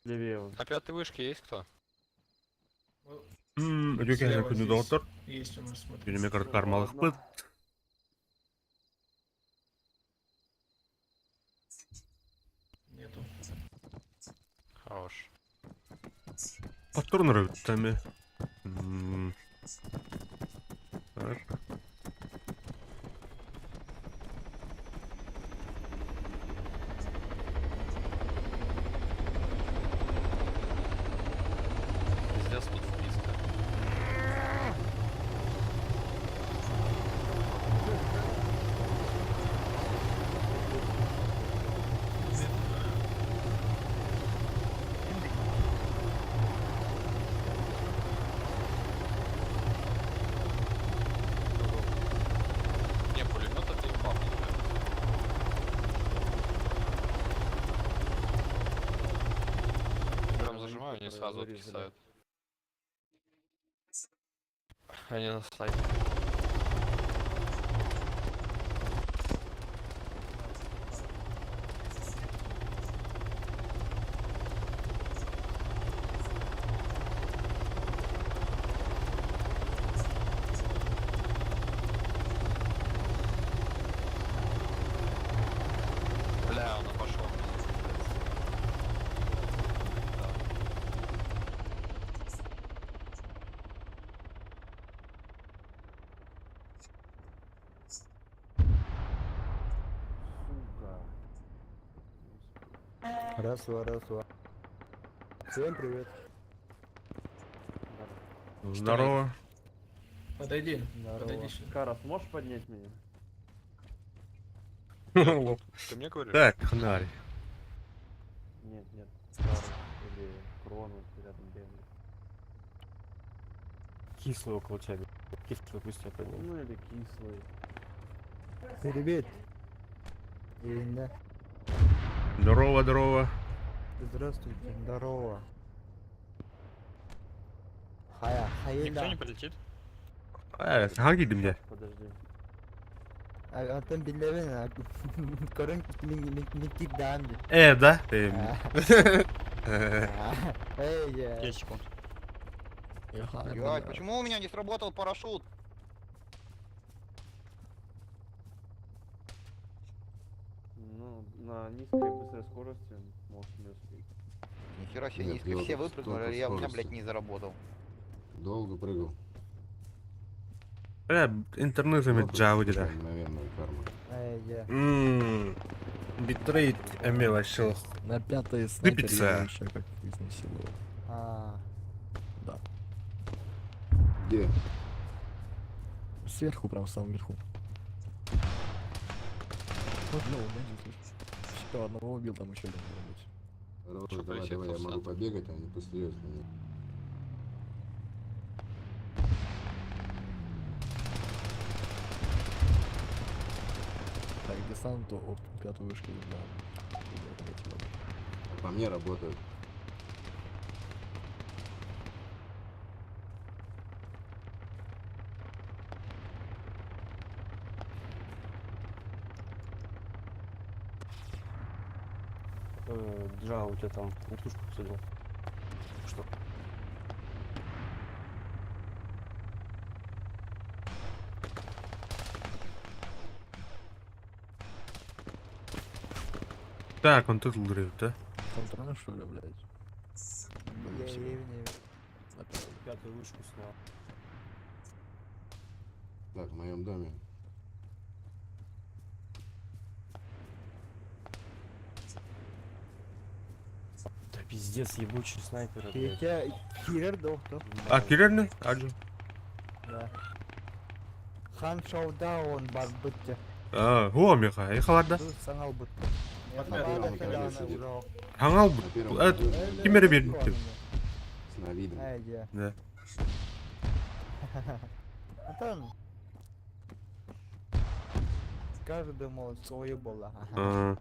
Левее он. На пятой вышке есть кто? Ödüyorken günü doktor. Есть у нас, смотри. Günüme kadar karmalık mı? Нету. Хорош. Патронları bitti mi? Var. Пиздец тут вписка. Не, пулемет это имба. Прям зажимаю, они сразу откисают. Они на слайде. Бля, он пошел. Раз. Всем привет. Здорово. Подойди. Здорово. Подойди сюда. Карас, можешь поднять меня? Лоб. Ты мне говоришь? Так, фонарь. Нет. Карас или Крон вот рядом бегает. Кислый около тебя. Кислый пусть тебя поднимет. Ну или кислый. Привет. Ирина. Здорово, здорово. Здравствуйте. Здорово. Хая, Никто хайда. не полетит? Hangi gidimde? Подожди. Антон Биллевин, Корон Никит Данди. Da. Эй, 10 секунд. Блядь, почему у меня не сработал парашют? Ну, на низкой и быстрой скорости можешь не успеть. Нихера себе, Нет, низко я все вот выпрыгнули, столько а у меня, скорости. блядь, не заработал. Долго прыгал. İnternetimi Вот Java такая dedi. мгновенная карма. эй, Битрейт мелочил. На пятой снайпере Выпиться. его еще как изнасиловал. Да. Где? Сверху, прям в самом верху. Вот, ну, найди, слышишь. Еще одного убил, там еще один может быть. Рожа, Чё давай, полетел давай, я в могу сад? побегать, а они постреляют по мне. Так, десанту от пятой вышки, да. А по мне работают. Джа, у тебя там вертушку посадил. Что? Так, он тут говорит, да? Контрольно, что ли, блядь? Блин, всего. На пятой. Пятую вышку снял. Так, в моем доме. Да пиздец, ебучий снайпер, блядь. Кирер доктор. Akirer ne? Acı. Хан Шауда он бар бытте. Huwa meka, yakalarda. Dur sanal bытте. Первом этаже сидит. Hangal На bu. первом Evet, этаже kimere bir bitti. с навидом. Эй, я. Ne? Антон. Каждому свое было. Aa,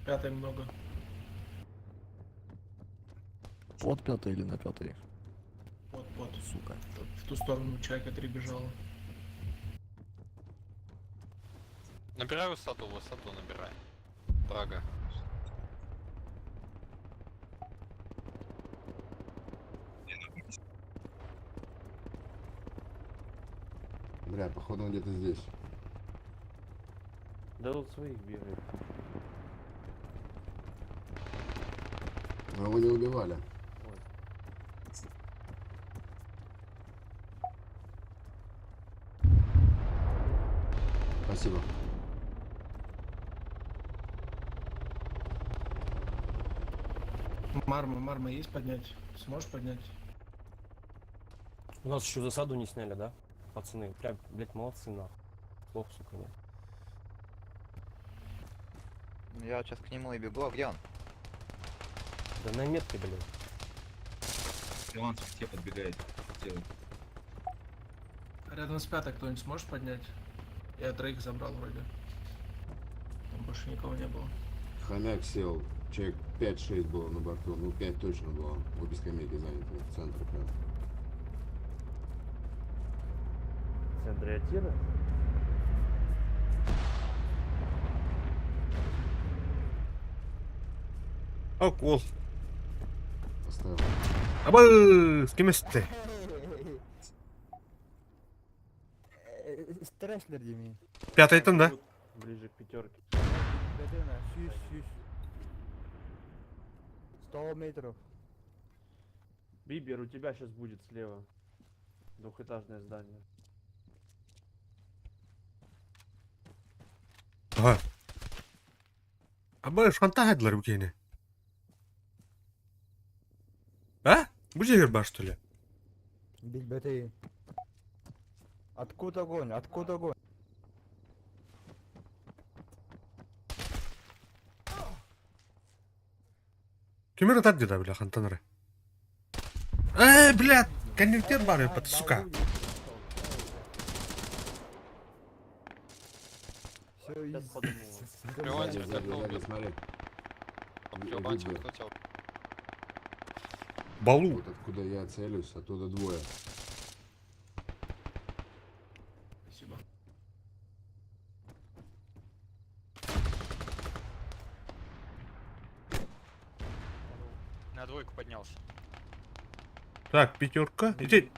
Пятой много. Под пятой или на пятой? Вот. Сука. В ту сторону человека 3 бежало. Набирай высоту набирай. Прага. Бля, походу он где-то здесь. Да тут своих бегает. Но его не убивали. Ой. Спасибо. Марма есть поднять? Сможешь поднять? У нас еще засаду не сняли, да? Пацаны, прям, блядь, молодцы, нахуй. Плохо, сука, нет. Я сейчас к нему и бегу, а где он? Да на метке, блядь. Он к тебе подбегает. Делает. Рядом с пятой кто-нибудь сможешь поднять? Я троих забрал вроде. Там больше никого не было. Хомяк сел. Человек 5-6 было на борту. Ну, 5 точно было. Обе скамейки заняты в центре прям. В центре Атира? oh cool. Поставил. Aba, kim esti? Страшно, Дими. Пятый да? Ближе к пятерке. Сюсь. 100 метров. Бибер, у тебя сейчас будет слева. Двухэтажное здание. Aha. Aba, шантажdılar bu kene. А? Bu şehir baş что ли? Бильбеты. Откуда огонь? Откуда огонь? Kimere tat dedi bile kantanları. Блядь! Коннектор бар, сука. Все, Сейчас подумал. Леонтий, Сзади, готов сзади, бить. смотри. Леонтий, Видно. кто тебя? Балу. Вот откуда я целюсь, оттуда двое. Спасибо. На двойку поднялся. Так, пятерка. Иди.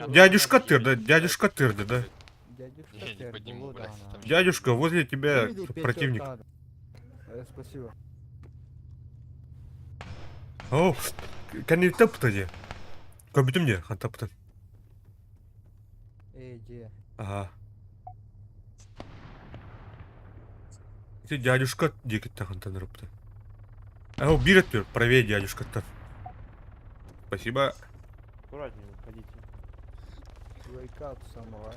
Дядюшка Тыр, да? Дядюшка Тырди, да? Дядюшка Я не Тер, подниму, было, блядь, да, там она. Дядюшка, возле тебя Выведи противник. пятерка. Спасибо. О, коннектор птади. Көбітім не, хантаптын. Где? Ага. Эти дядюшка дикеттен хантанырыпты. Ау, бирет бер, правее дядюшкаттан. Спасибо. Аккуратнее выходите. Wake up, самурай.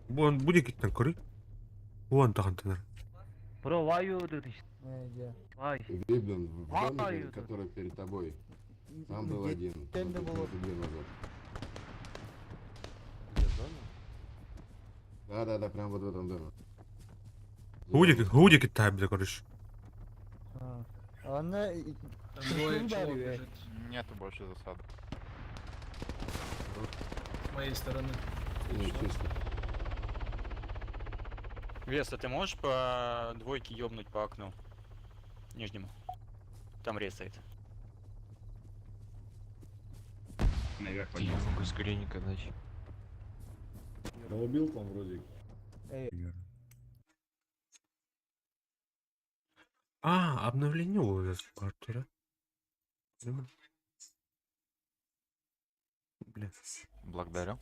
Вон, буде кеттен көрі. Вон тахантаныр. Bro, why you do this? Где? Why? Видно, в А, домике, это- который перед тобой. Там был один. Кем ты вот был? минуты две назад. Где зона? Да, прям вот в этом доме. Гуде кеттай біде, короче. Она... Там двое Ударил, челов я. бежит Нету больше засады. с моей стороны. Не, чисто. Веса, ты можешь по двойке ёбнуть по окну? Нижнему. Там резает. Наверх поднялся. Ускоренника, значит. Убил там вроде. Обновление уже с Артура. Бля. Благодарю.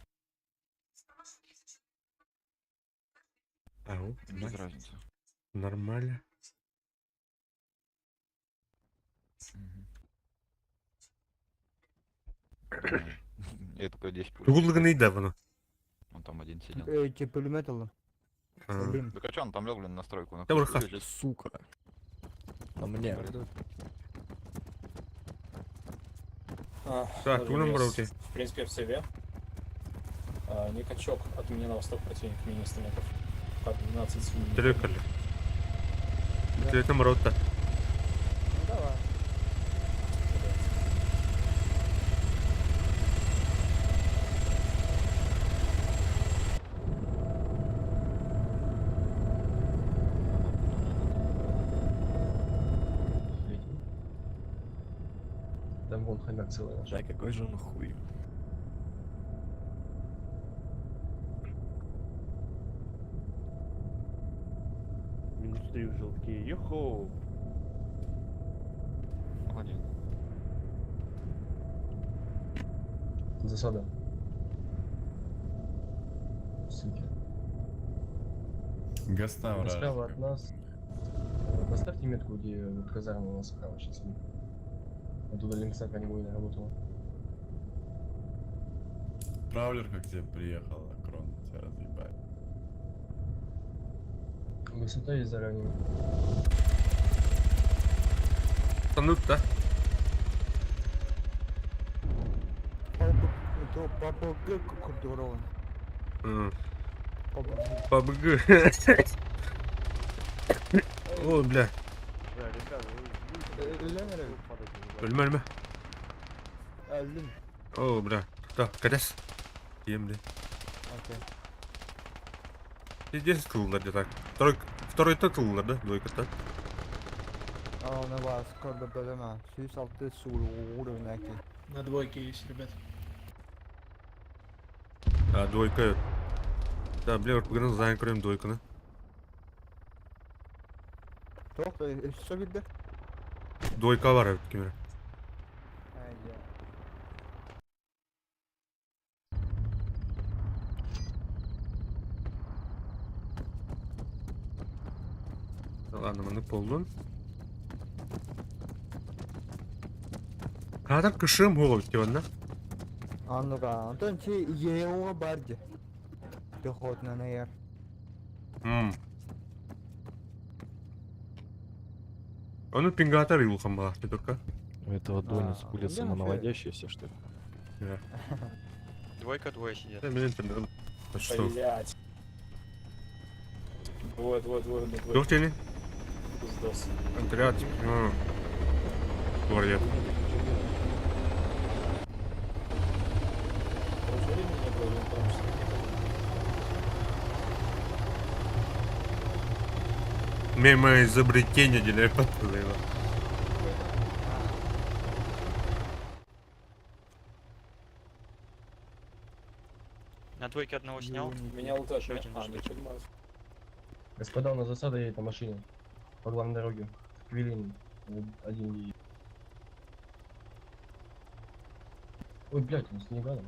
Ау, Без разницы. нормально. Я только 10 Тулганы нейді бұны. Он там один сидел. Эти пулемет алам. Блин. Так а чё он там лег, блин, настройку? Да, браха. Сука. На мне. Так, тулым брауте. В принципе, в себе. Не качок от меня на восток противник минус 100 метров. Как 12 свиней. Телекали. Телекам рота. Ну давай. Там вон хомяк целый наш. Да, какой же он хуй. Минус 3 в желтке. Йохо! Один. Засада. Суки. Гастам Справа от нас. Поставьте метку, где вот казарма у нас справа сейчас. Оттуда линкса коневой работала. Травлер как тебе приехал, Крон, тебя разъебать. Высота есть заранее. Станут, да? Это ППГ курдурован. ПБГ. О, бля. Да, ребята, вы Ленер. Өлмәлме? Әлдин. О, бля. Да, кадес. Ем, бля. Окей. Здесь тылдар где-то. Второй-то тылдар, да? Двойка-то. Она вас скоро бөлөмө. Сүйүс алты суу уровень аки. На двойке есть, ребят. А, двойка. Да, бля, бүгін зайын көрем двойканы. Ток, что видно? Двойка бар әбіт кемері. Ладно, мұны болдың. Қадыр кышым ғолы бітті банда. Ануга, Антон чи еуға барды. Пехотна наер. Onu pingatör yılkan bak pidurka. У этого Донец А, были ну, самонаводящиеся, что ли? Двойка, двое сидят. Sen benim internetim. Açtım. Блять. Вот. Yok seni. Пиздос. Отряд. Туалет. Мимо изобретения деля подплыва. На двойке одного снял. Меня лутать. Еще один А, ждет. не понимаю. Господа, у нас засада едет на машине. По главной дороге. В Квилин. Один едет. Ой, блядь, он с ней гадом.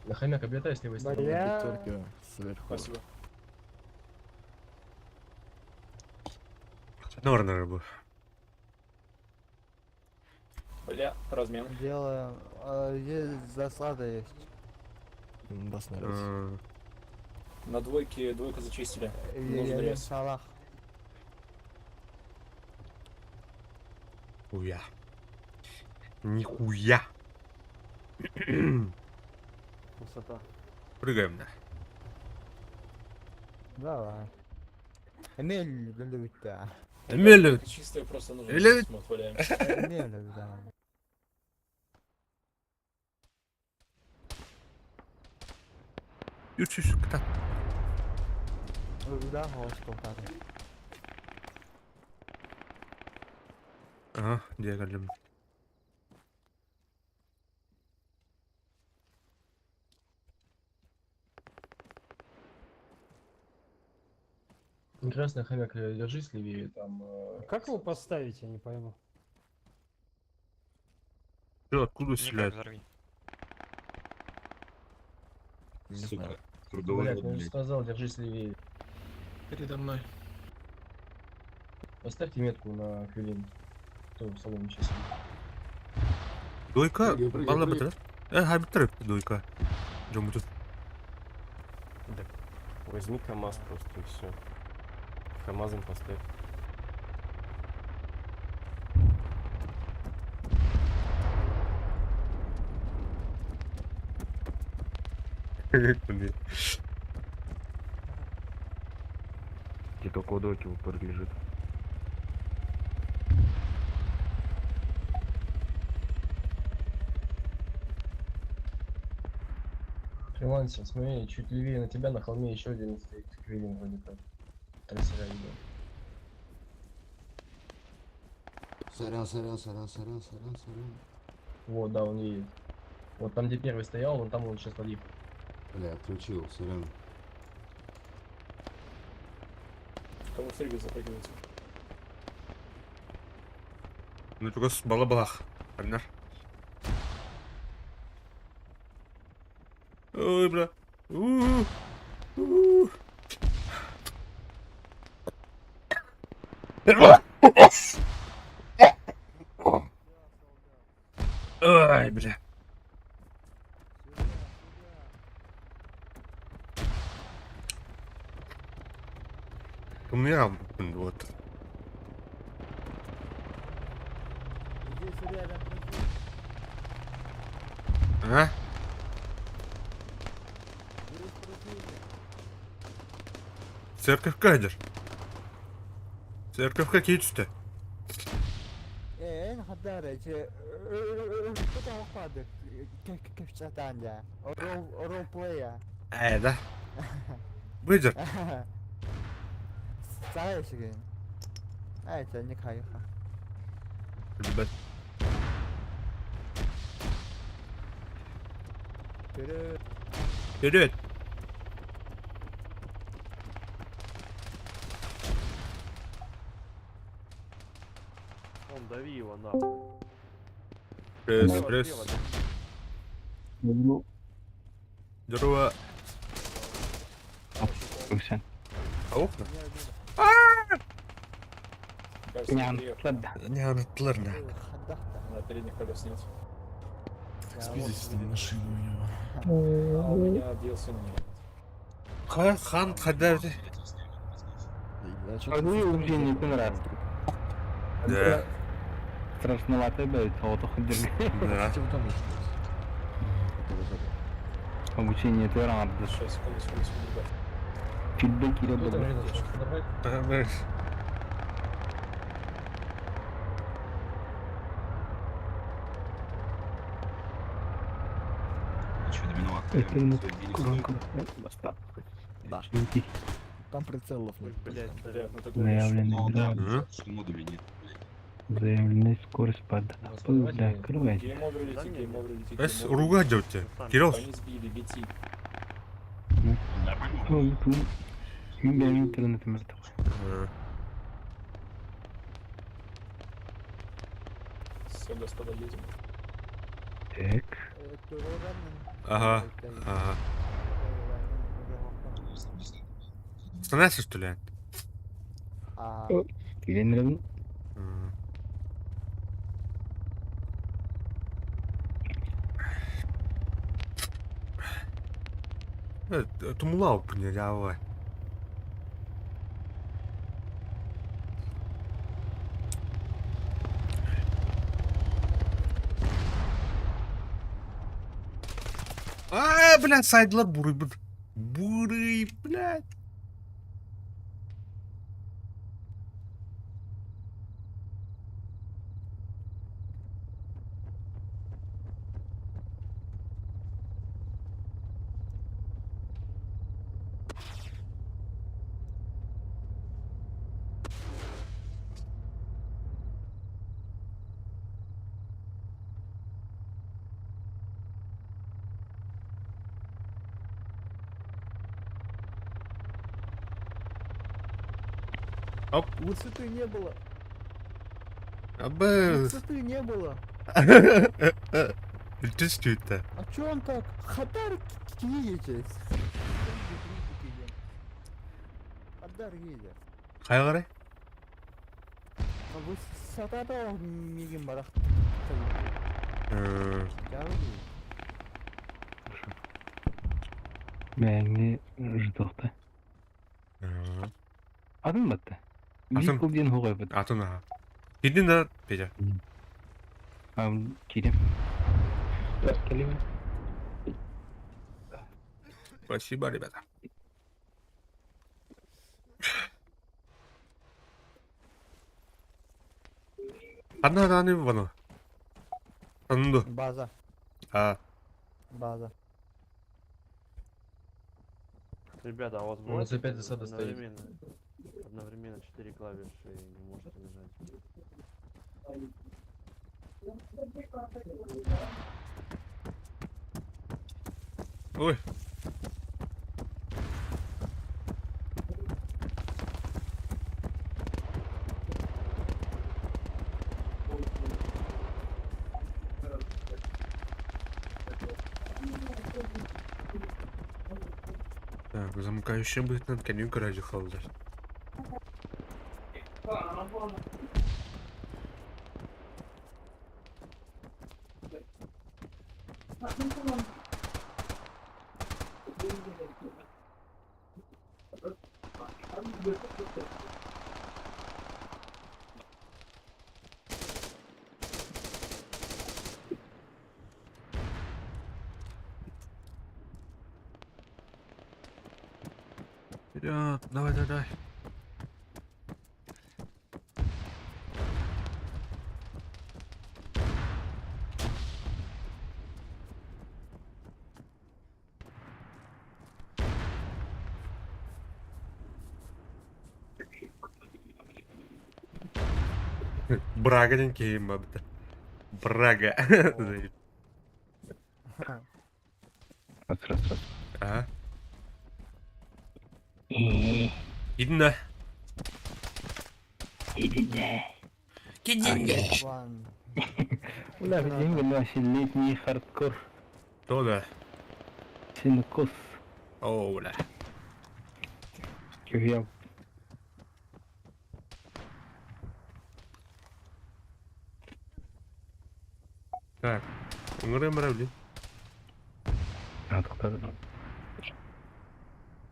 На хомяк облетай с левой стороны. Пятерки сверху. Спасибо. Норна рыбу. Бля, размен. Делаем. Есть засада есть. Бас нравится. На двойке двойку зачистили. Нужен Едем рез. Салах. Хуя. Нихуя. Высота. Прыгаем, да. Давай. Эмиль, да. Эмиль. Чистая просто нужно. Или- Мы отваляем. Эмиль, да. Yürü kıtat. Да, hoş kurtardım. Aha, diye geldim. Красный хомяк, держись левее, там... Как его поставить, я не пойму. Ты откуда Никак стреляет? взорви. Не знаю. Блядь, ну я же сказал, держись левее. Передо мной. Поставьте метку на Квилин. Кто в салоне сейчас сидит. Дойка, Прыгай, прыгай, valla прыгай. bitirir. Hadi bitirip Дойка. Жому тут. Возьми КамАЗ просто и все. КамАЗом поставь. И только у Доки упор лежит. Фрилансер, смотри, чуть левее на тебя на холме еще один стоит. Квилин вроде как. Трассера видел. Сорян. Вот, да, он едет. Вот там, где первый стоял, вон там он сейчас полив. Бля, отключил, сорян. Кому фрига запрыгивается? Ну только с балабах. Понятно? Ой, бля. У-у-у. Ай, бля. У меня вот. Здесь рядом. А? Церковь кадр. Церковь какие что? En haddare ki bu da vardı. Köşkten ya. Role playa. Да. Выйдет. Сай şey. Evet, не кайфа. Ребят. Вперед. Он дави его нахуй. Пресс. Здорово. А окна? Кажется, приехал. Не, она тлерна. На передних колес нет. Спиздите там машину у него. А у меня DLC на него. Хан, когда ты? Я что-то уже не понравилось. Да. Страшновато, да, того-то ходили. Да. Что вы там ищете? Обучение это рано. Сейчас, секунду, ребят. Фидбэки Кто там рядом. рядом? Что-то добавить? Да. Это на громко. Да. Там прицелов нет. Блять, Ребят, ну такое Заявленный град. Заявленная скорость под. Да, открывайте. Гейм-овер летит, гейм-овер летит. Эс, гейм-овер ругать делать тебя. Кирилл, летит. Они сбили, летит. Интернет мертв. Все, господа, едем. Так. Ага. Ага. Останавливайся, что ли? Генерал. Тумлау понятливо. Блядь, сайдлер бурый, блядь. Бурый, блядь. Оп. Высоты не было. Абы. Высоты не было. Ты что это? А чё он так? Хадар едет. Хадар едет. Хайгары? Высота мигин барах. Мәңгі ждоқты. Адын батты. Атын? Бик убден хугай бат. Атын аға. Кеден да, Петя. Кирем. Келем. Спасибо, ребята. Одна раны вану. Анду. База. База. Ребята, а у вас У нас бывает опять засада стоит. одновременно 4 клавиши и не можете нажать? Ой. Так, замыкающий будет над конем ради холода. Вперед, давай, давай. Брага деньги, мабда. Брага. Раз. Ага. Идна. Ван. Уля, деньги наши летний хардкор. То да. Синокос. О, бля. Я Так. Муравли. откуда?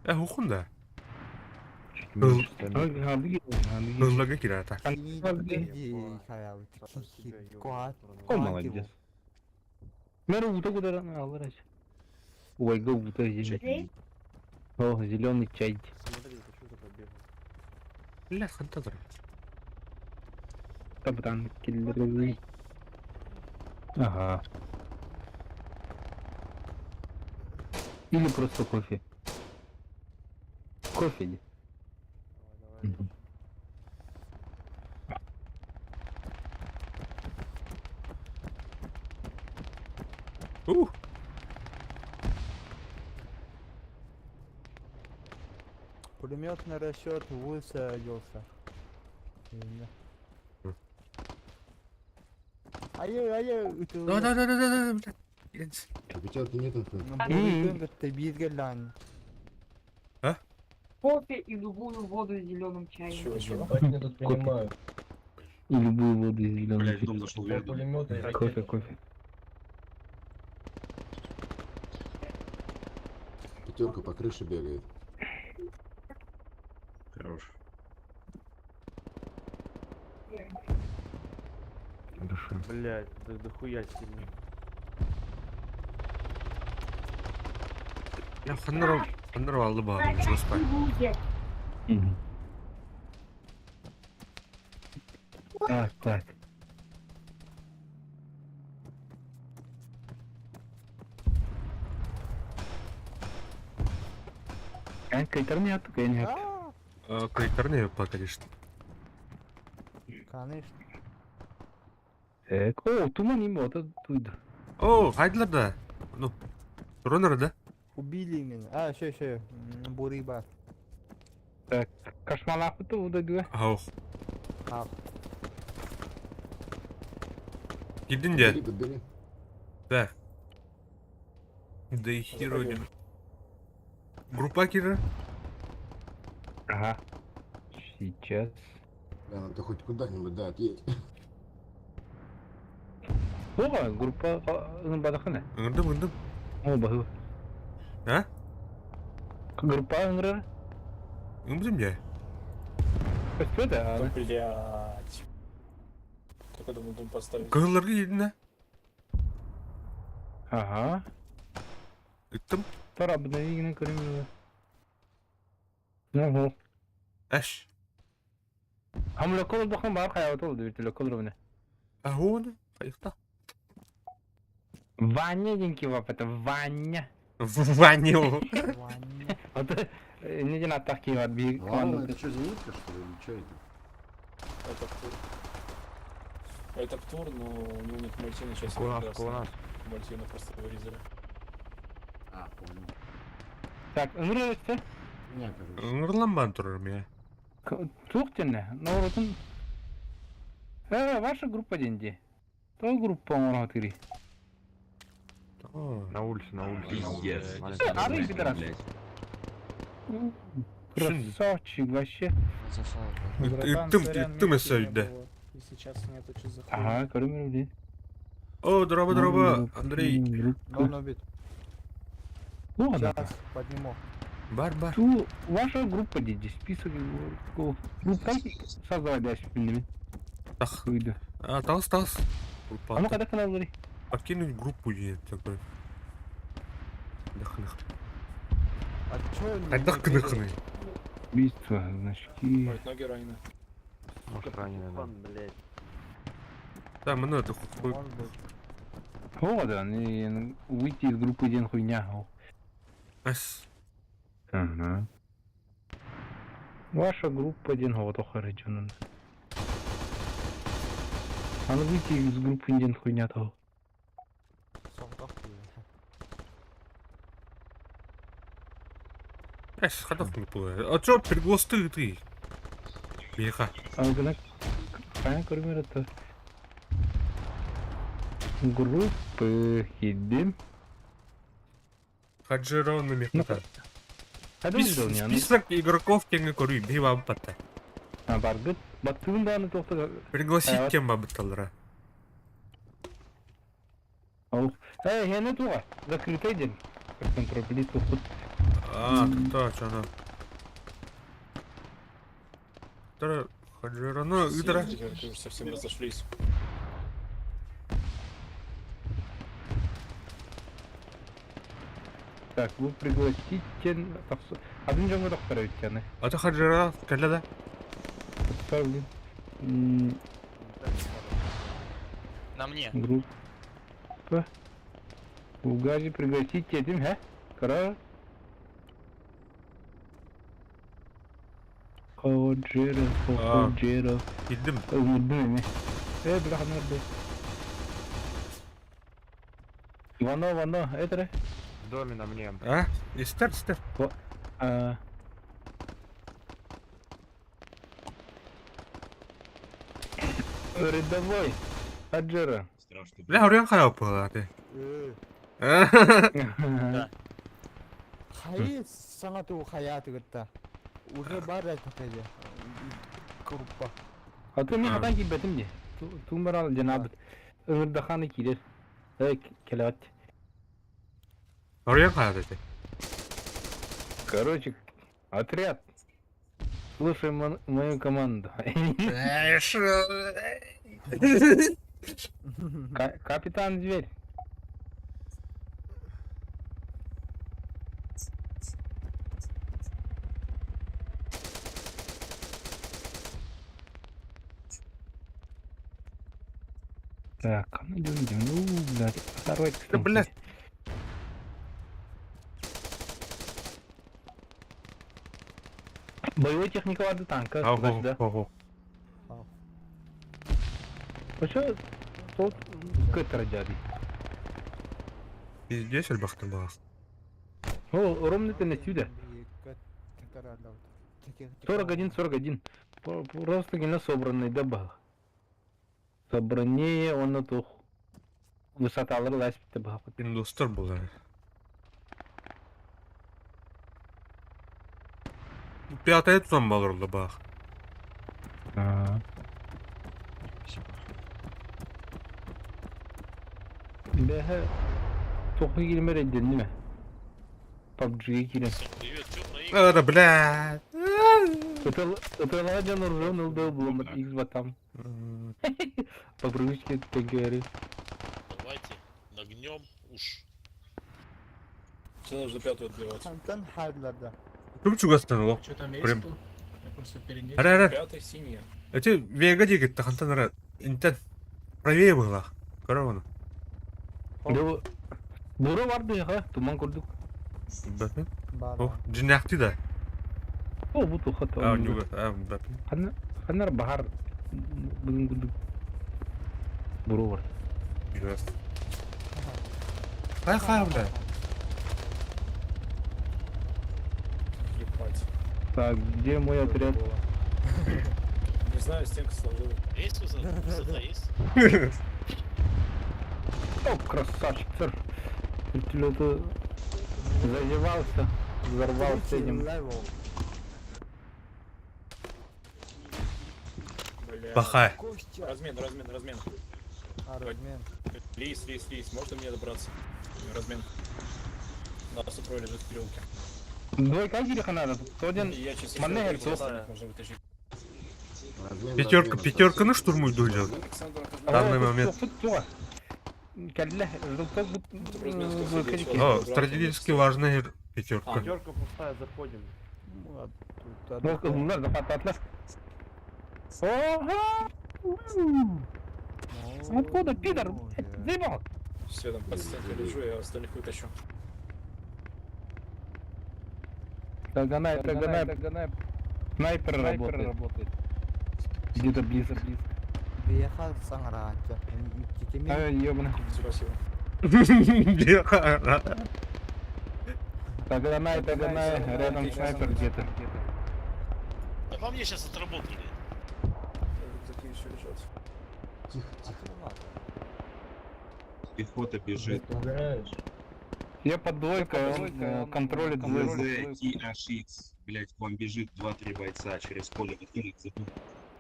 Хухунда. Hızlıga kirata. О, молодец. Наруто куда алрач. Ой, гоута есть. О, зеленый чай. Смотри, это что за побег? Ля, хантазр. Капитан киллер. Ага. Или просто кофе. Кофе. Давай, давай. Пулеметный расчет высадился. Да. А пятерки нет инфы? Ты бизгалан. Кофе и любую воду с зеленым чаем. Чего? Ебать, меня тут принимают. И любую воду из зеленого. Блять, в дом зашел, Я пулеметы и Кофе, ракеты. кофе. Пятерка по крыше бегает. Хорош. Блять, да хуя сильно. Я ханнар алды бағым, жұмыспа. Так. Кайтар нету, конечно. Крейтерне па, конечно. Конечно. Так, о, туман има оттуда. О, хайдылар да. Ну, туронар да? Убили меня. А, еще. Буриба. Так, кошмалаху-то удадуа. Аух. А, Кидін де? Подбери. Да. Да и херодин. Группа кира? Ага. Сейчас. Да, надо хоть куда-нибудь, да, отъедь. О, группа бадахана. Үндім. О, баху. А? Группа ыңры. Үндім я. Что да? Блять. Как я думал, дом поставить? Кығыларға едіна. Ага. Үттім. Тора обновигінің көрімі. Ого. Әш. Хамла колы бақын бар қаяуат олды бертілі колыр бұны. Ахуыны. Қайықта. Ваня деньки вап, это Ваня. Ванил. Вот не день атаки от биг. Ладно, это что, зенитка, что ли, или что это? Это птур. Это птур, но у него нет мальтина сейчас. Около нас. Мальтина просто вырезали. А, понял. Так, нравится? Нет, короче. Нұрланбан тұрырым я. Тухтене, но вот он... ваша группа деньги. То группа он отыри. На улице. Пиздец. Ары пидорас. Красавчик вообще. Үттім әсәйді. И сейчас нету, что за хуй. Ага, көрімір білді. О, дроба, Андрей. он убит. О, да. Сейчас подниму. Бар. Ту, ваша группа деньги, список. Ну, как создавать дальше фильмы? Тах. Выйду. А, тас. А ну когда канал говори? Покинуть группу едет такой. Дыхных. А чё? Дыхный. Убийство, значки. Ой, ноги ранены. Может раненый, да. Блять. Да, мы это хуй. Может быть. О, да, выйти из группы день хуйня. Ас. Ага. Ваша группа день вот охарачена. А ну выйти из группы день хуйня того. Ас, ходов не плывет. А чё, переглосты ты? Беха. А ну-ка, правильно, кормер это. Группы едим. Хаджирон мехта. А да видел не, ну. Список игроков кем корю, бивам пата. А баргыт, баттуын да тоқты. Пригласить кем бабыталра. Ау. Я не туа, закрытый день. Как контролить тут. А, кто, чё она? Тара Хаджирана Идра. Совсем разошлись. Так, вы пригласите... Один же вы доктора ведь, Ата Хаджира Калада. Отправлен. На мне. Группа. В газе пригласите этим, Кара. Хаджира, Хаджира. Gittim. Öldü mü? Bırak nerede? Вано, это? В доме на мне. А? Истер. Рядовой. Хаджира. Бля, орyan қарап болады. Да. Hayır, sana da o hayatı gitti. Уже бар это же. Группа. Atı mı hatan ki betim diye. Tumbaral cenabı. Ömürde kanı kilir. Kelavat. Орyan қарап еді. Короче, отряд. Слушай мою команду. Капитан Зверь. Так, ну идем, ну, блядь, второй. Да, блядь. Боевой техника воды танка. Да. Почему тут катер дяди? Пиздец, альбахты была. О, ровно ты на сюда. 41. Просто генно собранный добавил. Собрание он на тух. Высота лазь добавил. Индустр был. Пятая там балырды бақ. Бәхі тоқы келмер еден не ме? PUBG'ге келем. Это, блядь. Ұтылаға жан ұржан ұлды бұлымыр X батам. По привычке так говорит. Давайте нагнем уж. Все нужно пятую отбивать. Tantan hayırlarda. Кім чугастан ол? Что там есть? Прям. Я просто перенес. Ара. Пятая синяя. Эти вега дегет тахантан ара. Интен. Правее была. Каравана. Буры vardı ya, tuman kurduk. Бәпін. Бар. О, джиняхты да. О, bu tuha А, tamam. нюга. А, бәпін. Ханар bahar bugün kurduk. Буры var. Жест. Ай, бля. Ебать. Так, где мой отряд? Не знаю, стенка сложила. Есть высота? Есть? О, красавчик, сэр. Вертолет зазевался, взорвался этим. Level. Бля. Пахай. Размен. Размен. Лис. Можно мне добраться? Размен. Нас устроили за стрелки. Двойка или надо? Кто один? Я чисто Маннегер, можно вытащить. Пятерка на штурму идут делать. В данный момент. Кәллә, желток выходить. О, стратегически важная пятерка. Пятерка пустая, заходим. Bunlar da patlatlar. Oha! Откуда, пидор? Заебал! Все, там под стенкой лежу, я остальных вытащу. Таганай. Снайпер работает. Где-то близко. Приехал Сангаранча. Ай, ёбаный. Спасибо. Таганай, рядом снайпер где-то. Да по мне сейчас отработали. Такие еще лежат. Пехота бежит. Я под двойкой, он контролит двойку. THX. Блять, к вам бежит 2-3 бойца через поле.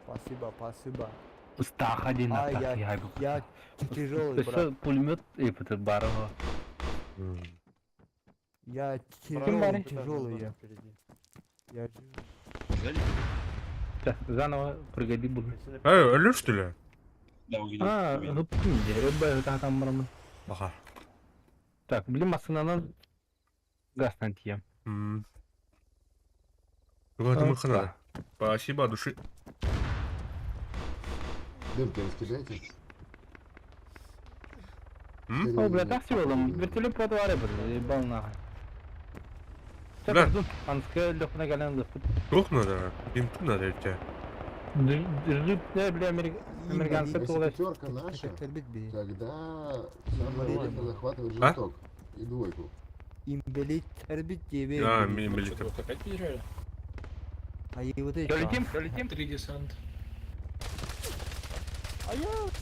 Спасибо. Устах один А, атак, я тяжелый, брат. Что, пулемет и это барова. Я Тем более. тяжелый. Я. Да, заново прыгать буду. Если на Алло, что ли? Да, увидел. А, гыптым де, рыбай там барамын. Ага. Так, блин, масынанан гастан тием. Вот мы Опа. хана. Спасибо, от души. Дымки раскидайте. О, бля, такси oğlum. Вертолет под var bir balına. Бля. Sen Анская лёгкая гalen зыпыт. Тух надо, им тут надо идти. Рыб, бля, американцы Если толы. пятерка наша, Тербит би. тогда самое время захватывать А? желток и двойку. Имбелит тербит диye А, bir. милитар. Что, опять побежали? А его ты Долетим, долетим. 3 десант.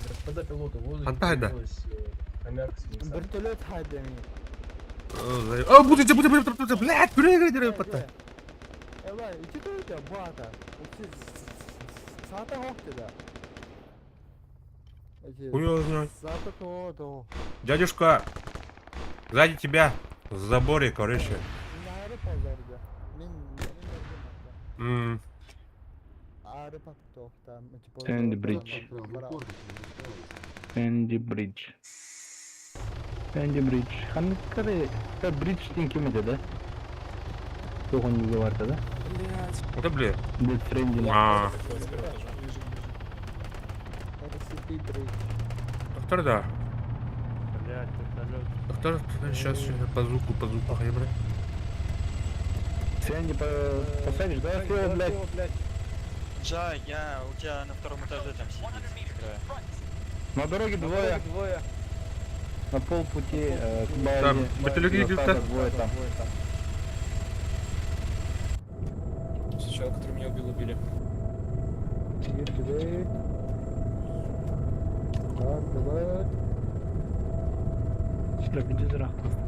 Господа пилоты, в воздухе Антайда. появилась хомяк с Nissan. Вертолет хайдами. О, будете, блядь, прыгай, пота. Ela iki tane bu ata. Zaten hoktu da. Хуй его знает. Zaten то. Дядюшка, сзади тебя, в заборе, короче. Nare pazarda. Min Ağrı pattı okta. Sandy Bridge. Sandy Bridge. Sandy Bridge. Hanıkları da bridge tinki de? Тохон не говорит, да? Это, блядь. Dead Friendly. А, доктор, да. блядь, вертолет. Доктор, сейчас по звуку, ебать. Sandy посадишь, да? Всё, блядь. Джа, у тебя на втором этаже там сидит. На дороге двое. На полпути к базе. Там, батальон засада, идет, двое там. Человек, который меня убили. Бля, где зрах просто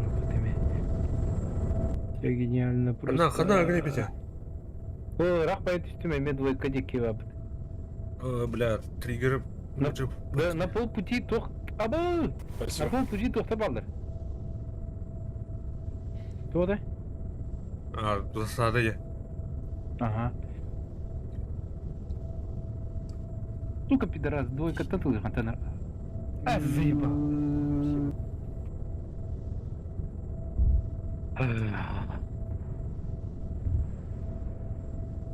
Все гениально просто. Хана, гребите. О, рах поет üstüme, мен двойка дикий ваб. Бля, триггер. Да, на полпути тох... Абы! На Спасибо. полпути тоқтап алды. Тоқта? А, засада я. Ага. Сука, пидорас, двойка татуй, хантана. А, заебал.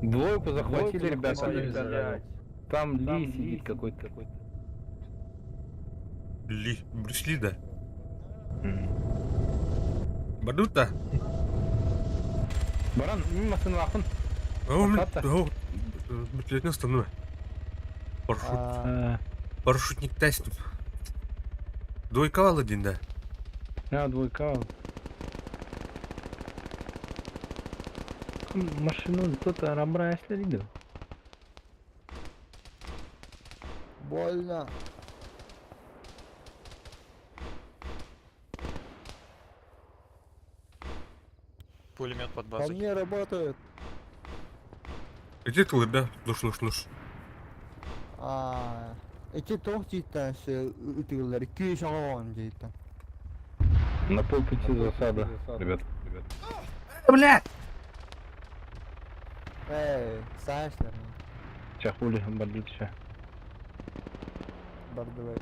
Двойку захватили, ребята. Блядь. Там Ли сидит какой-то. Ли, Брюс Ли, да. Бадута. Баран, мимасын ақын. Блядь, остальное. Парашютник тестом. Двойка один, да. А, двойка. Машину кто-то рабра следил. Больно. Пулемет под По базой. мне работают. Где ты, да? Луш. İki tok cidden şey ütüler. 200 on cidden. На полпути засада, ребят. Блядь! Saçlar mı? Чахули, бандитша. Bardavay.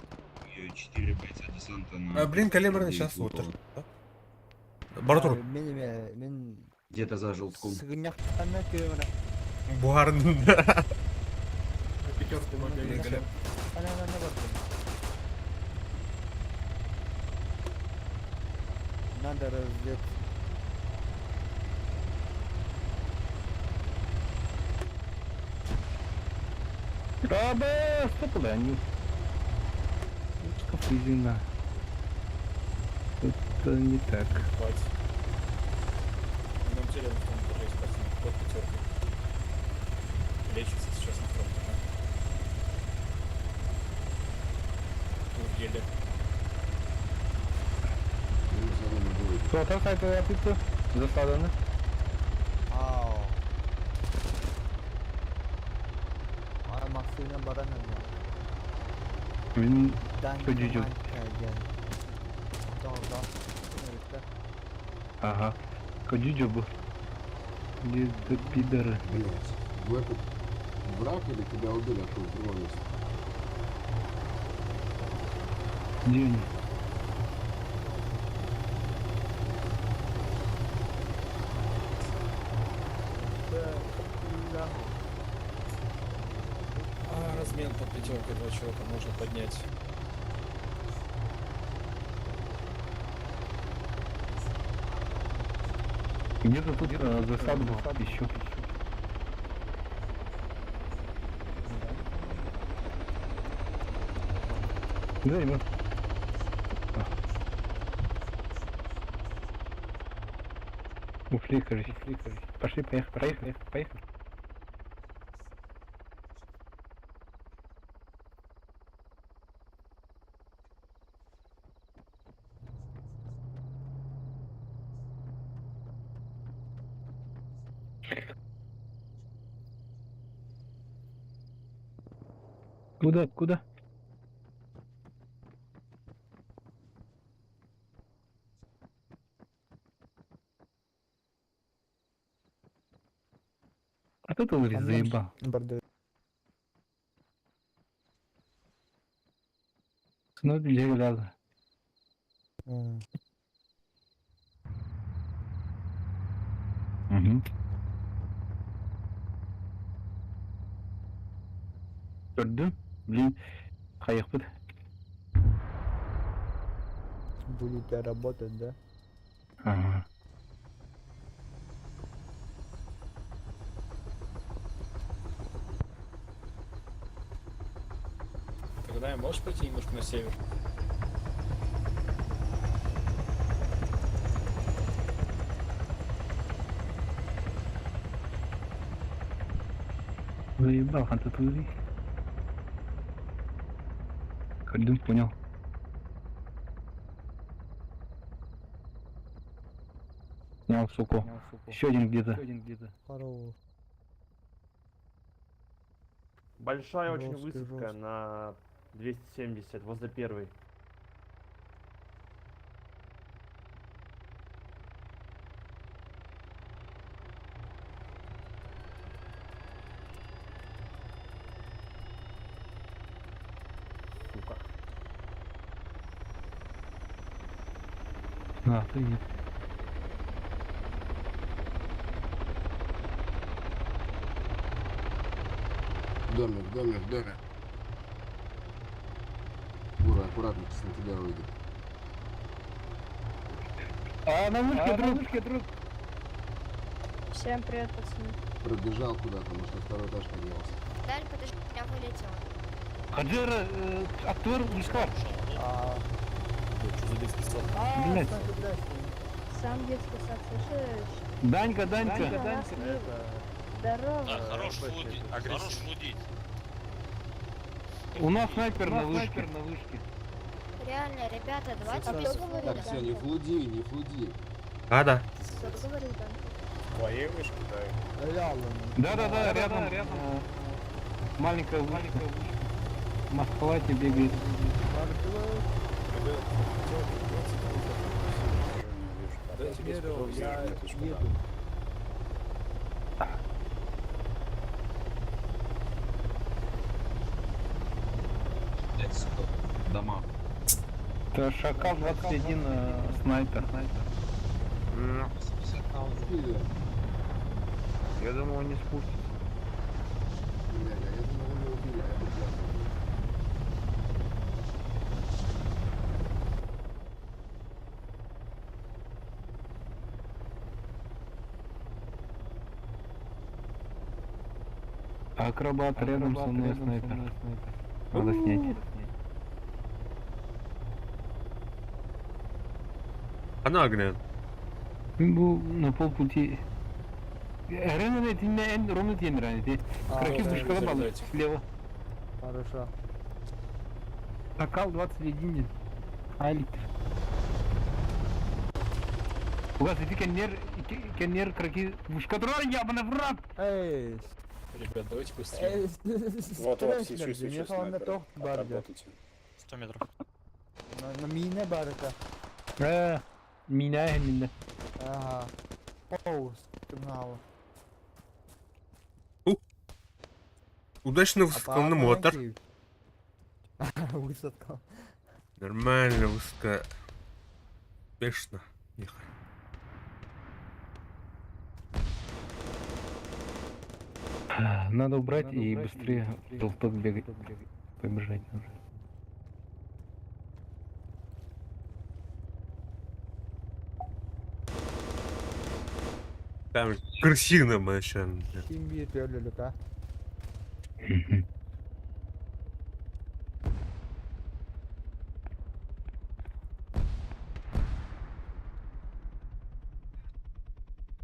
4 бойца десанта на... А, блин, калибр сейчас вот. Бартур, Benim Где-то за желтком. sıgınyaktan görüyorum. Бугарн. Пятерку могли. Ana ne bakıyorum. Надо раздет. Раба, стопы, они. Скафизина. Это не так. Хватит. Нам теле на втором этаже спасибо. Под пятеркой. Лечится сейчас на втором этаже. В еле. Кто-то сайта yapıp zasadını. Ay maksuyla baranım ya. Benim Ben Çocuk. Doğru. ага. Кодюджо был. Где-то пидоры. Блять. Двойку Враг или тебя убили, а кто взорвались? Где они? Размен под пятеркой 2 человека можно поднять. Где-то тут засаду еще. Да, его. Ушли, короче. Пошли, поехали. Куда? А тут он заебал. Бордо. Ну, где глаза. Угу. Gördün? Блин, қайықпыд. Будете работать, да? Ага. Тогда можешь пойти немножко на север? Заебал, а тут увидишь. Кальдун понял. Снял суку. Еще один где-то. Хорош. Большая очень Жёсткий, высадка жёсткий. на 270 возле первой. Сука. А, ты нет. Домик. Бура, аккуратно, сейчас на тебя выйдет. А, на вышке, друг. Всем привет, пацаны. Пробежал куда-то, может, на второй этаж поднялся. Даль, подожди, я вылетел. Хаджира, актер Ушкар. Что за детский сад? Блядь. Сам детский сад, слышишь? Данька. Здорово. Хорош флудить. У нас снайпер на вышке. Реально, ребята, давайте Так, без так, все, не флуди. А, да. Что говорил там? Твоей вышки, да. Реально. Да, рядом. Маленькая вышка. Масхалате бегает. Я еду. Дома. Это Шакал 21 снайпер. Я думал, он не спустится. Блядь, а я думал, его убили, а это плохо. Акробат рядом со мной снайпер. Надо снять. Ana Agnen. Bu на полпути. Рено ты на ровно тем ранее. Кракив да, душка бабы дайте. слева. Хорошо. Акал 21. Айлит. Угас эти кеннер кракив душка дрон ябана враг. Эй, Ребят, давайте быстрее. Вот, все чувствуют, не что снайпер. то барда. Отработайте. 100 метров. На мине барка. Mina elinde. Ага. Пауз. Канала. Удачно высоколный мотор. Высадка. Нормально, высоко. Бешено. Ехай. Надо убрать и быстрее желток бегать. Побежать нужно. Там крысина вообще. Kim bir türlülük ha.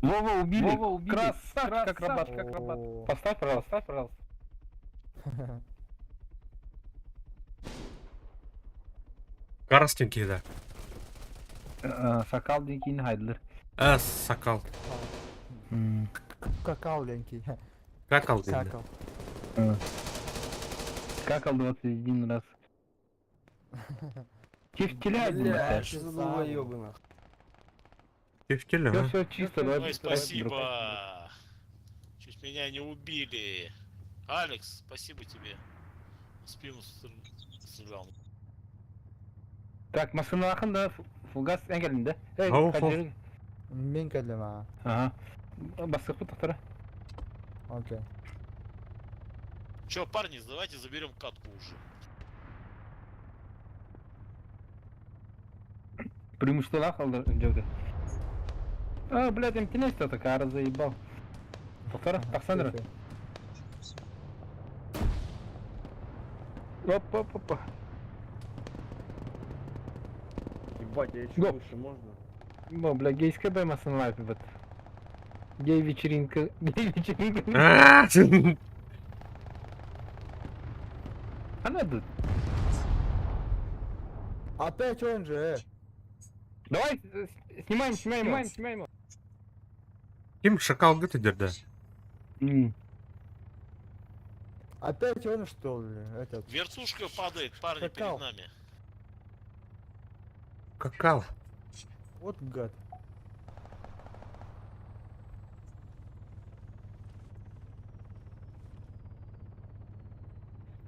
Вова убили! Красавчик, как рабат. Oo. Поставь, пожалуйста. Карстенький, да. Sakal diye haydiler. Сокол. Kakao-ленький. Какал, да. Какал. Какал 21 раз. Тефтеля, Тефтеля, все чисто, давай. Ой, спасибо. Чуть меня не убили. Алекс, спасибо тебе. В спину стрелял. Так, машина yakında Fulgaz engelinde. Hey, Hava, kaçırın. Min keldim ha. Aha. Basık bu tahtara. Окей. Че, парни, давайте заберем катку уже. Преимущество kaldı önce. Блядь, МТН что-то, кара заебал. Повтора, Александра. Оп. Ебать, я еще Го. выше можно? Бо, бля, гейская БМ останавливает. Гей-вечеринка. Она тут. Опять он же. Давай, снимаем его. Ким шакал гытыдер, да. Опять он что ли? Этот. Вертушка падает, парни, Какал. перед нами. Какал. Вот гад.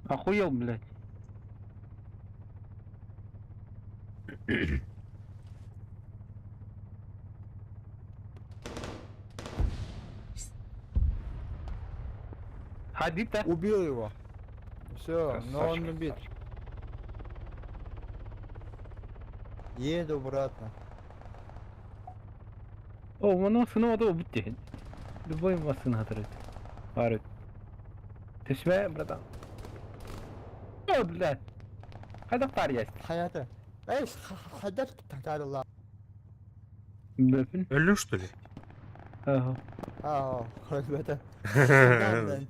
Охуел, блядь. Ходи-то. Убил его. Все, но он Красавчик, убит. Еду обратно. О, воно снова бутти. Любой машина отрыт. Арыт. Ты себя, братан? О, блядь. Хадактар есть. Hayata. Эй, хадат такарла. Бэпин. Ölü что ли? Ага. Хойбата.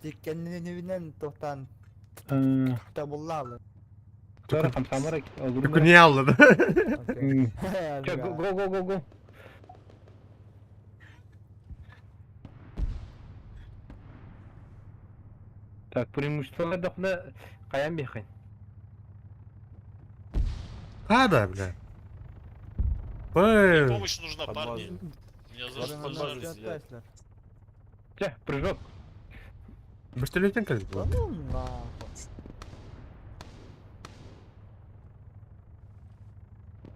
Тиккеннин evinen tohtan tabullarlı. Sonra kamsamara olur Только mu? не Алла, да? Окей. Чё, го. Так, преимущество дохна каян бехайн. Да, бля. Помощь нужна, парни. Меня зажали здесь. Чё, прыжок. Вертолетник как Да был? ну нахуй.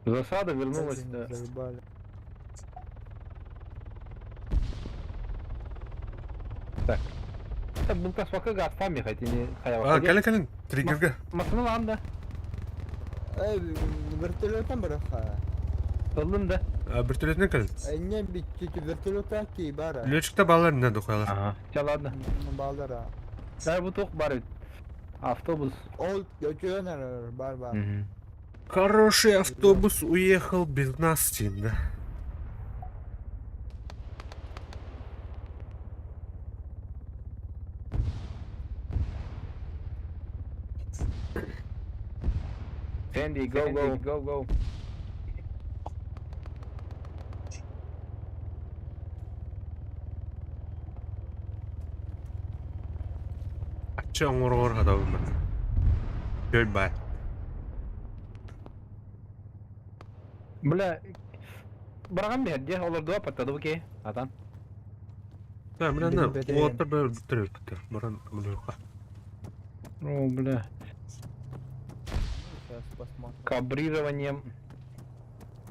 Засада вернулась. Опять Да. они заебали. Так. Это был космока газ, там ехать, не Калин, триггерга. Машина ланда. Эй, вертолетом браха. Oldum da. Вертолетник калин. Ne bitti вертолета ki bara. Летчикте балар не духайлар. Ага. Ча ладно. Балдара. Да, bu tok бар. Автобус. Ol götürüyorlar бар. Хороший автобус уехал без нас, Тим, да? Sandy, go. Ачаң ор хадабым бар. Goodbye. Бля. Барган бе, де олар дуа паттады буке. Атан. Да, менә Билбәтәйем. уатта бер битер. Баран мулыка. О, бля. Сейчас посмотрим. Кабрированием.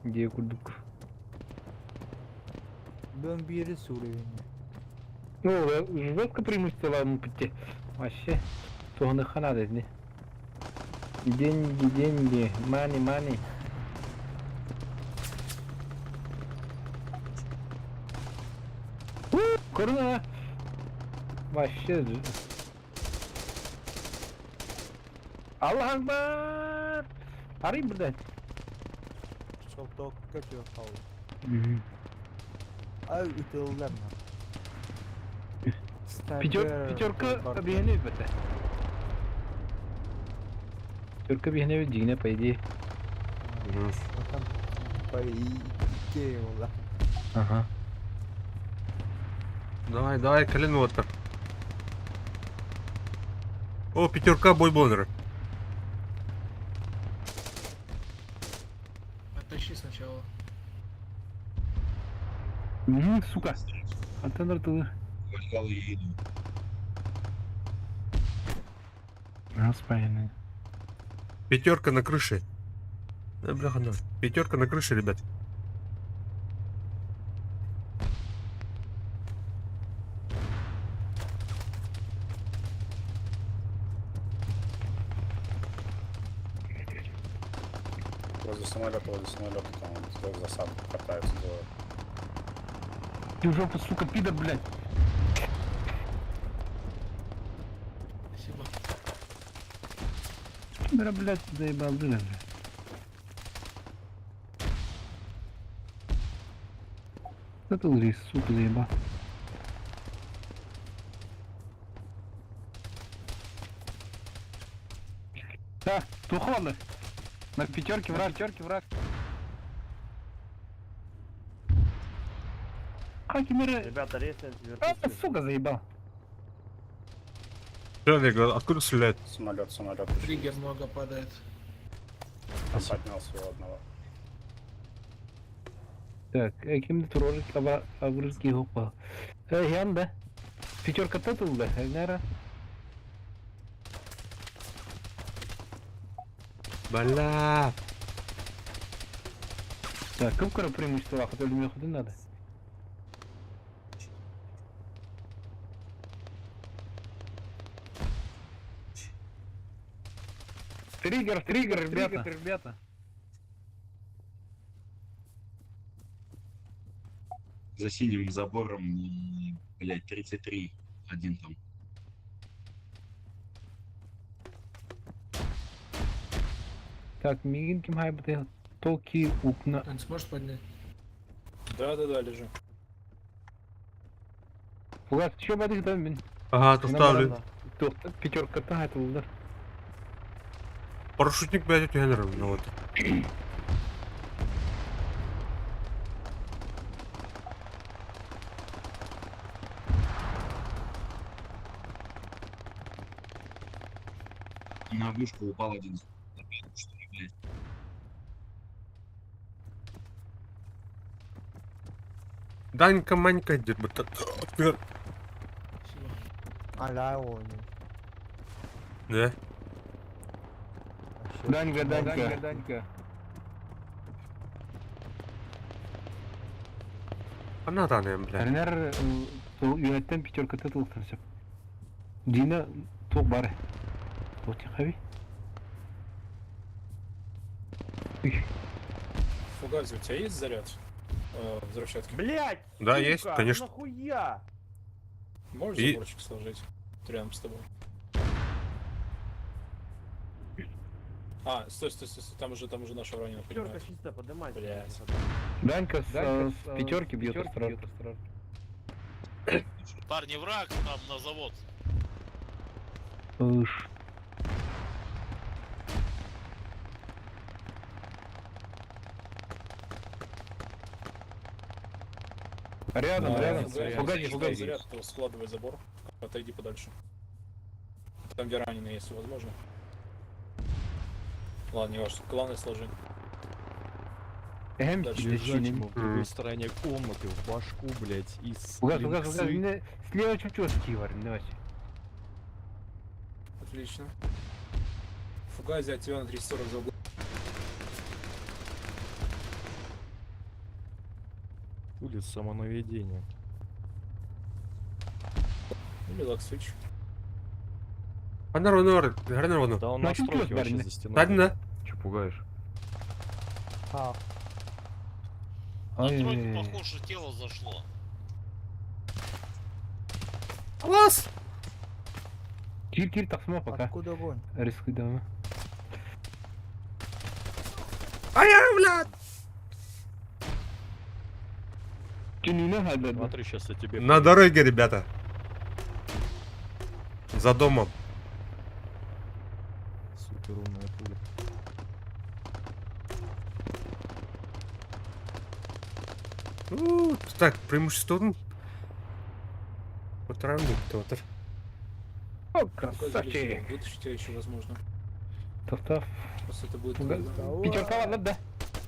Где кудук? Дон Бирис уровень. Ну, жестко преимущество вам пути. Вообще. Тогда хана не. Деньги, деньги. Money, money. Корона. Вообще. Аллах Акбар. Ари, блядь. Çok da kaçıyor kavga. Мгм. Ay ütüldüler mi? Пятерка объяснит это. Пятерка объяснит Дигна, по идее. Там по идее valla. Ага. Давай, давай, коленвотер. О, пятерка, бой боннера. Оттащи сначала. Сука. Антенна ты. Распаянный. Пятерка на крыше. Да, бляха, да. Пятерка на крыше, ребят. Возле самолета там вот засаду катаются двое. Ты жопу, сука, пидор, блядь. Спасибо. Бля, блядь, заебал, блядь. Это лжи, сука, заебал. Да, тухонных. На пятерке враг, Хакимеры. Ребята, рейсы А, сука, заебал. Человек, откуда стреляет? Самолет. Триггер много падает. Поднял своего одного. Так, kimde terörist avırız ki hoppa. Yanda. Пятерка татылды, нара. Бля. Так, кім кара преимущество вақыт өлімей құды надо. Триггер, ребята. За синим забором, блядь, 33. Один там. Так, мигин ким хайбыты толки упна. Он сможешь поднять? Да, лежу. Фугас, еще бадых да мен. Ага, туставлю. Пятерка та айтылды. Парашютник бәді түйенер, ну вот. На вышку упал один. Что ли, блядь? Данька, Манька, дед бы. Спасибо. Hala oynuyor. Да? Данька. Она танем, бля. Арнер yönetten пятерка татылсын сеп. Дина тоқ бары. Вот я хави. Фугази, у тебя есть заряд? Взрывчатки? Блять! Да, сука, есть, конечно. Нахуя? Можешь И- заборчик сложить? Рядом с тобой. А, стой, там уже наша ранена, Пятерка понимаешь? чисто, поднимайте. Блядь. Данька с пятерки бьет осторожно. Парни, враг там на завод. Уж. Рядом. Погоди. Заряд, то складывай забор. Отойди подальше. Там где раненые, если возможно. Ладно, не важно. Кланы сложи. Лежать ему в другой стороне комнаты, в башку, блядь, из Угас, слева чуть-чуть скивар, давайте. Отлично. Фугази от тебя на 340 за углом. Улица самонаведения. Или лаксвич. Гранарвано. Да он Ну, на чуть стройке плюс, вообще Барни. за стеной. Ладно. Че пугаешь? А, На тройку, Ой-ой-ой. похоже, тело зашло. Класс! Кир, так смотри пока. откуда огонь? Рискуй давай. Блядь! Че не надо, да? Смотри, сейчас я тебе... На дороге, ребята. За домом. Супер умная пуля. Так, преимущество. Потравник кто-то. О, Фугази красавчик. вытащить тебя еще возможно. Тов-тов. Просто это будет... Пятерка ладно, да?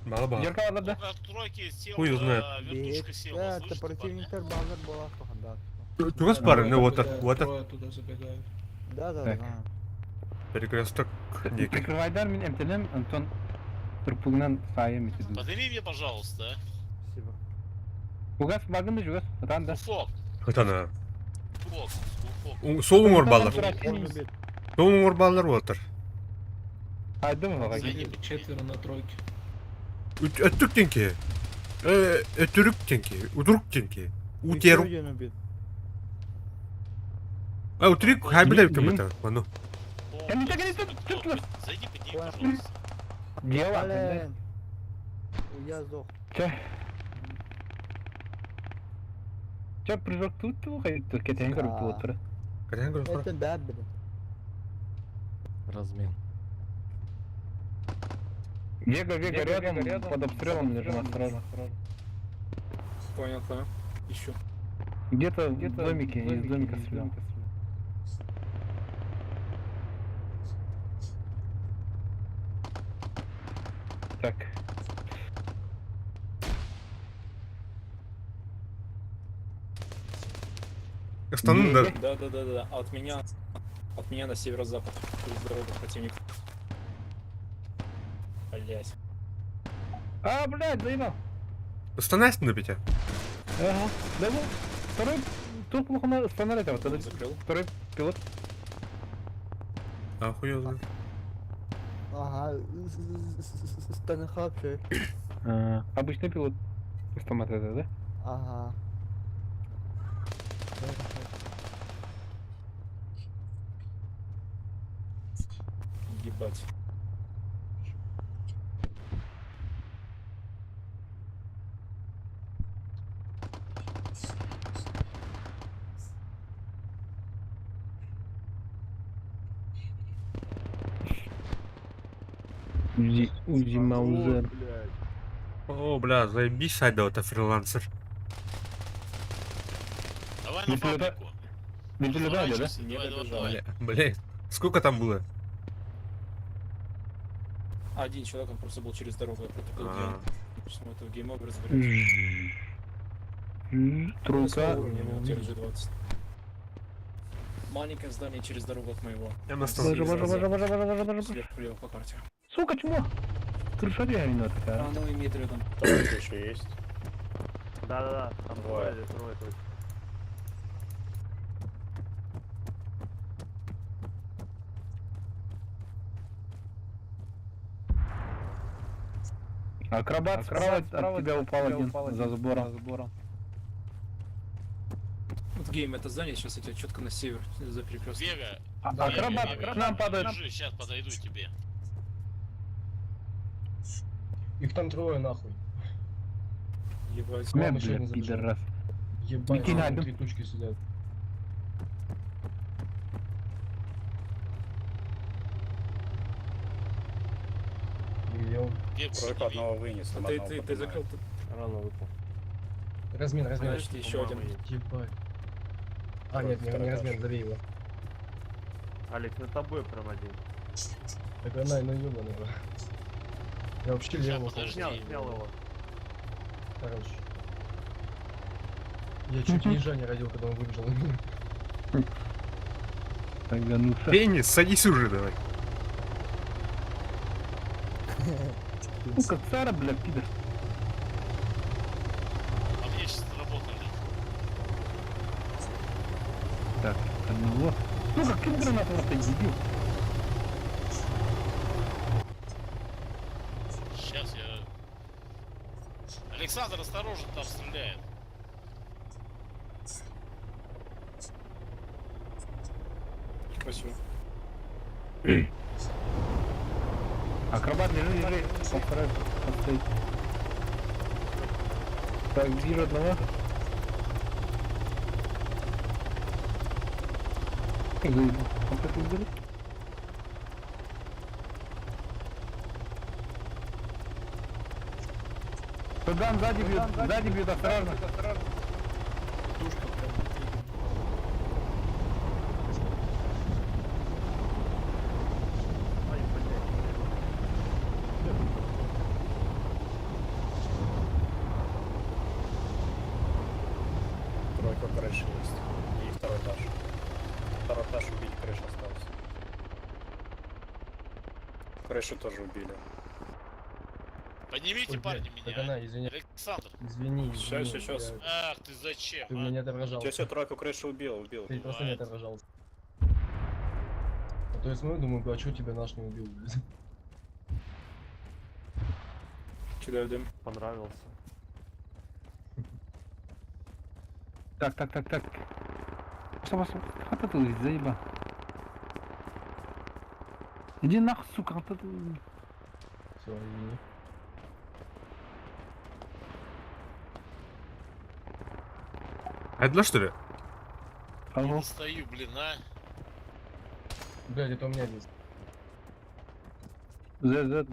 Балаба. Пятерка ладно, да? Только от тройки сел, Хуй знает. вертушка села. Да, это Слышите, парни? противник Балдер была да. Чего с пары? Ну вот Когда вот трое туда забегают. Да, Так. знаю. перекресток. некий. Прикрывайдар мен эмтенем, Антон Турпугнан сайым етеді. Подними мне, пожалуйста, а. Спасибо. Угас багымды жүгас, ұтан да. Уфок. Вот она. Уфок. Сол оңор балдар. Айды Сол оңор балдар отыр. мыға Заеб- Четверо на тройке. Өттүк теңке. Өтүрүк теңке. Удурук теңке. Утеру. Утрик хайбилер кемета. Вану. Кәмітә кәмітә, тұтылыр. Зайди, подними, пожалуйста. Дела, Блин. Я сдох. Ча прыжок тут, қай кетен көріп отыр. Каден көріп Это да, блин. Размен. Вега рядом, под обстрелом лежим осторожно. Понял. Ищу. Где-то в домике, из домика стрелял. Так. Остану да. Да. От меня на северо-запад. Через дорогу противник. Блять. А, блядь, заебал. Останайся на пяти. Ага. Да вот, второй, тут плохо на снаряде, вот этот Закрыл. второй пилот. Охуенно. Ага. Станахап человек. Обычный пилот. Автомат это, да? Ага. Ебать. Узи Маузер. О, бля, заебись, Сайда, это фрилансер. Давай на фабрику. Видели, да? Разворачивайся, давай. Бля, сколько там было? Один человек, он просто был через дорогу. Я протопил А. гейм. Почему это в гейм-овер разберешь? Трука. TRG-20. Маленькое здание через дорогу от моего. Я на Боже. Сверху влево по карте. Сука, чмо? Крыша реально такая. Оно имеет рядом. Там еще есть. Да, там Двое. трое точно. Акробат справа от тебя упал один за забором. Вот гейм это здание, сейчас я тебя четко на север за перекресток. Вега. Акробат к нам падает. Держи, сейчас подойду к тебе. Их там трое нахуй. Ебать. Слава, Бля, еще не забежал. пидорас. Ебать, Выкинь там один. 3 тучки сидят. Ё. Где Тройку одного вынес, там одного Ты поднимает. закрыл? Рано выпал. Размен. Значит, еще один. Ебать. А, нет, не размен, забей его. Алекс, над тобой прям один. Так она, ну ёбаный бро. Я вообще Сейчас, левого подожди. Снял его. Хорош. Я чуть ежа не родил, когда он выбежал. Тагануса. Пенис, садись уже давай. Сука, цара, бля, пидор. А мне сейчас работали. Так, одного. Сука, как гранату на дебил. Сейчас я... Александр, осторожно, там стреляет. Спасибо. Акробат, лежи. Постараюсь подстоять. Так, вижу одного. Заебал. Он как убили? Туда сзади бьют, осторожно. Душка прям. Ай, блядь. Тройка крыши есть. И второй этаж. Второй этаж убить, крыша осталась. Крышу тоже убили. Поднимите, Ой, парни, блядь, меня. так она, извини. Александр. Извини. Сейчас. Ах ты зачем? Ты а? меня не отображал. Все, тройку крышу убил. Ты просто не Бывает. отображался. А то я смотрю, думаю, а чё тебя наш не убил, блядь? Кидаю дым. Понравился. Так. Что вас хататулись, заебал. Иди нахуй, сука, хататулись. Всё, извини. Это что ли? Не Алло. достаю, блин, а. Блядь, это у меня здесь. Z.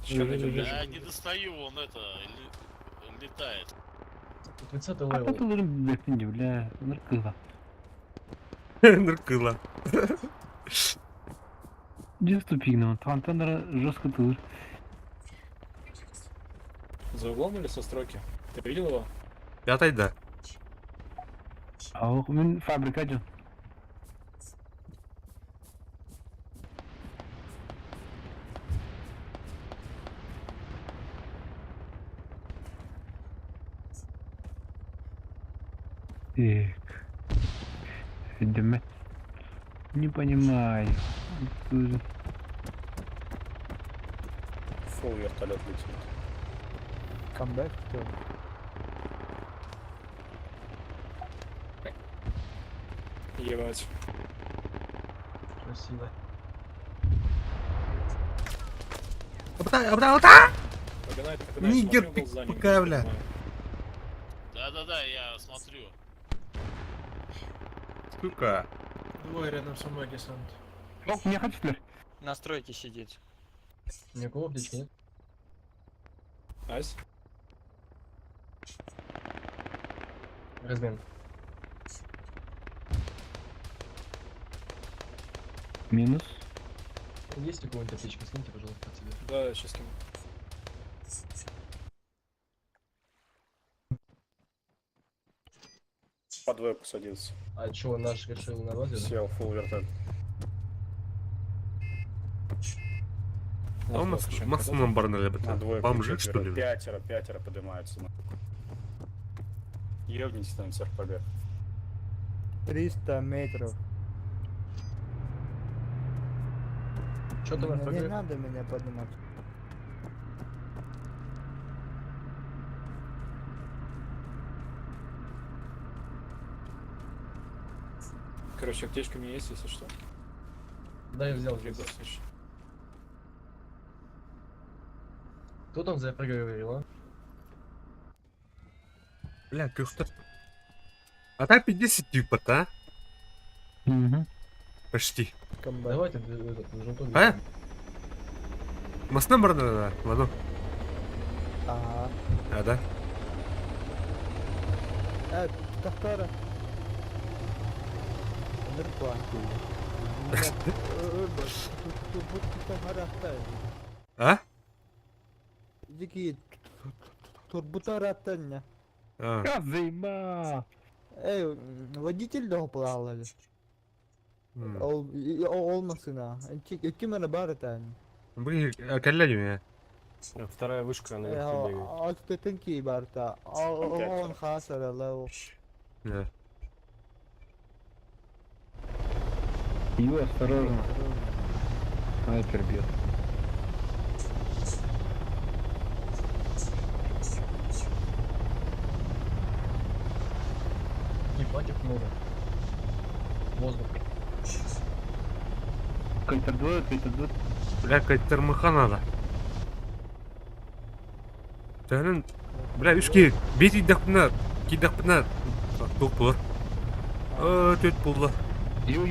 Чё ты Блядь, делаешь? Я не достаю, он это, летает. 30 левел. Хататулырым, блядь, инде, бля, ныркыла. Ныркыла. Иди в тупик, ну, тантандра жестко тылыр. За углом или со строки? Ты видел его? Пятый, да. А у меня фабрика идет. Так. Видимо. Не понимаю. Тут Фул вертолет летит. Камбэк, что ли? Ебать. Красиво. Погнай, Нигер, смотри, угол здания, пока, бля. понимаю. Да, я смотрю. Сука. Двое рядом со мной десант. Ох, мне хоть флеш. На стройке сидеть. Никакого аптечки нет? Ась? Размен. Минус. Есть у кого-нибудь аптечка? Скиньте, пожалуйста, от себя. Да, сейчас кину. По двойку садился. А чё, наш решил на базе? Да? Сел, фул вертолет. А у нас максимум барнали бы На там. двойку. Бомжик, что ли? Пятеро поднимаются. Ёбнитесь там всех побег. 300 метров. Чё там Не РПГ? надо меня поднимать. Короче, аптечка у меня есть, если что. Да, я взял. Либо слышь. Кто там за РПГ говорил, а? Бля, ты что? А так 50 типа-то, а? Угу. Почти. Камбэк. Давайте этот, желток. А? Масна барнали, да? Ладно. Ага. А, да? Тахтара. Ныркла. А? Дикие турбутаратanya. А. Заебал. Эй, водитель дома плавали. Olmasın ha. Kim araba tane. Вы околядю Вторая вышка, Altı ki ibarta. On hasar Allah. Да. Ю, осторожно. Снайпер бьет. И платьев много. Воздух. Кайтер дует, кайтер дует. Бля, какая-то тормыха надо. Тәрін... Бля, үшке, бет идақпына, кейдақпына. Тоқ болар. Төт болды. Ю.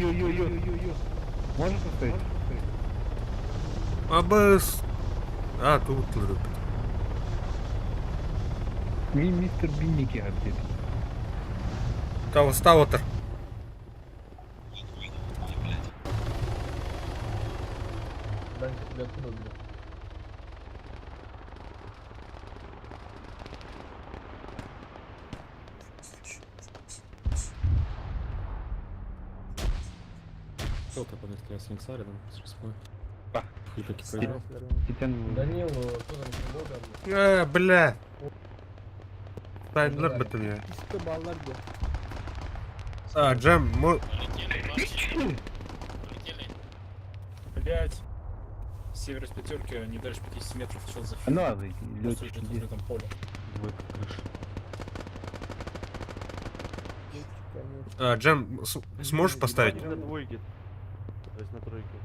Можешь поставить? Абыс. Тут тұрып. Мистер Бинники где-то. Тау отыр. Данька, тебя откуда убили? Кто-то подошли с Никсари, там, с Распой. Данил, кто там с Бля. Сайдлар бітім я. İşte ballar bu. Джем, Блять. Север из пятерки, не дальше 50 метров, сейчас за Ну, а вы, Просто летчик, уже где? там поле. Двойка крыша. Джем, сможешь поставить? На двойке. То есть на тройке.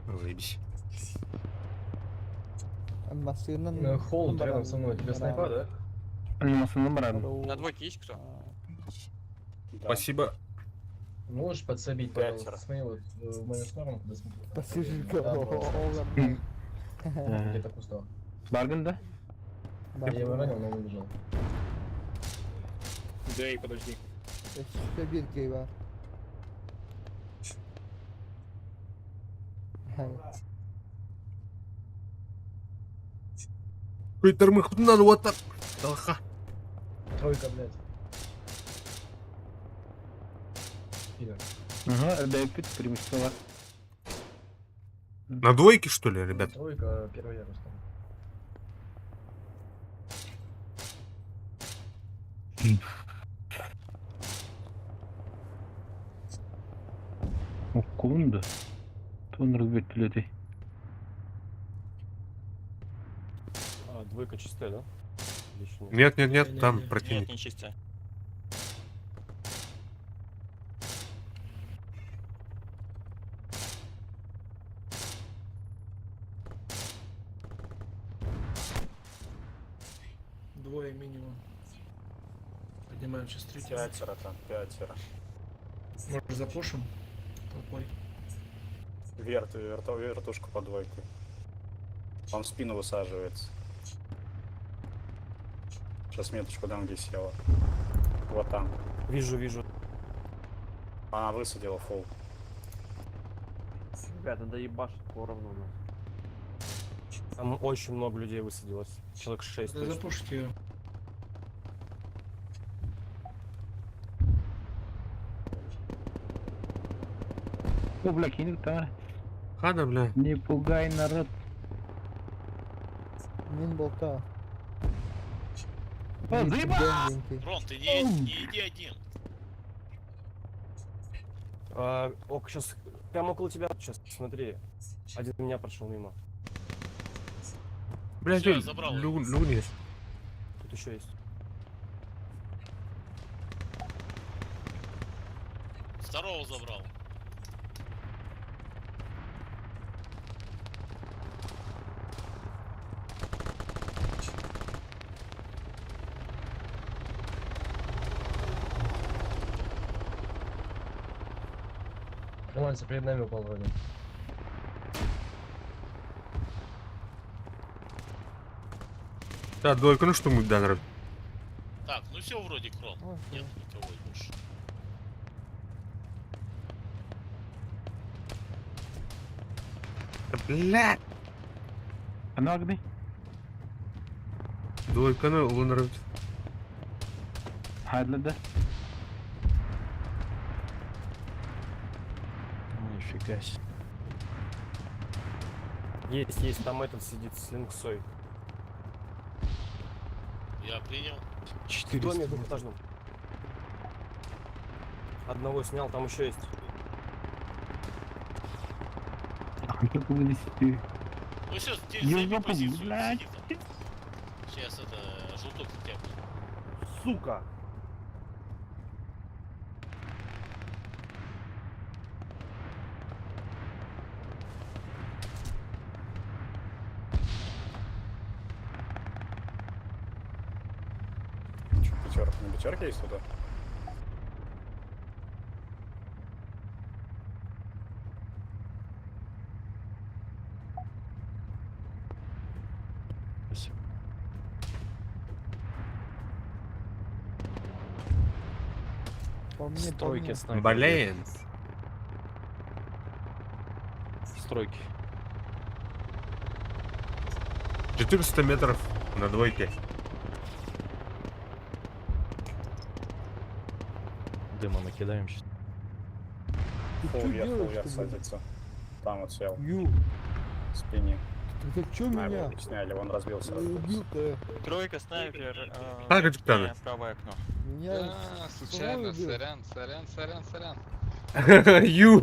Заебись. Холод рядом со мной. Тебе снайпа, да? Анимационный баран. На двойке есть кто? Спасибо. Можешь подсобить, пожалуйста, смотри вот в мою сторону, куда смотрю. Спасибо. Где-то в кустах. Барган, да? Я его ранил, но он убежал. Да и подожди. İşte bir key var. Evet. Ой, тормых надо вот так. Толха. Тройка, блядь. Пидор. Ага, РД-5 преимущество. На двойке, что ли, ребят? Тройка, первый ярус там. О, кунда. То он разбить пилоты. Двойка чистая, да? Нет, там Нет, противник. не чистая. Двое минимум. Поднимаем сейчас третий. Пятеро там, пятеро. Может запушим? Толпой. Вертушку под двойкой. Он в спину высаживается. Сейчас меточку дам, где села. Вот там. Вижу. Она высадила фул. Ребята, да ебашит поровну у нас. Там очень много людей высадилось. Человек 6. Надо запушить ее. О, бля, кинь там. Хада, бля. Не пугай народ. Min boka. О, заебал! Рон, ты не иди один. Ок, сейчас прямо около тебя сейчас, смотри. Один меня прошел мимо. Бля, Всё, я забрал. Луни. Тут еще есть. Второго забрал. Нормально, перед нами упал вроде. Да, двойку, ну что мы, да, народ. Так, ну все вроде крон. Нет никого больше. Ля! Ана агни? Двойканы улынырып. Хайдлады. Нифига себе. Есть, там этот сидит с линксой. Я принял. В доме двухэтажном. Одного снял, там еще есть. Как вы несете? Ну все, Я займи запомнил, позицию. блядь. сиди там. Сейчас это желток хотя бы. Сука! Пятерка, на пятерке есть туда? Спасибо. По мне, по Стройки мне. снайпер. Блин. Стройки. 400 метров на двойке. Дыма накидаем сейчас. Ты Фул чё вверх делаешь-то, блин? садится. Там вот сел. Ю, В спине. ты чё А, меня? его сняли, он разбился. Убил-то. Тройка, снайпер. Так, это кто? не, правое окно. Меня случайно, убил. сорян. Ю.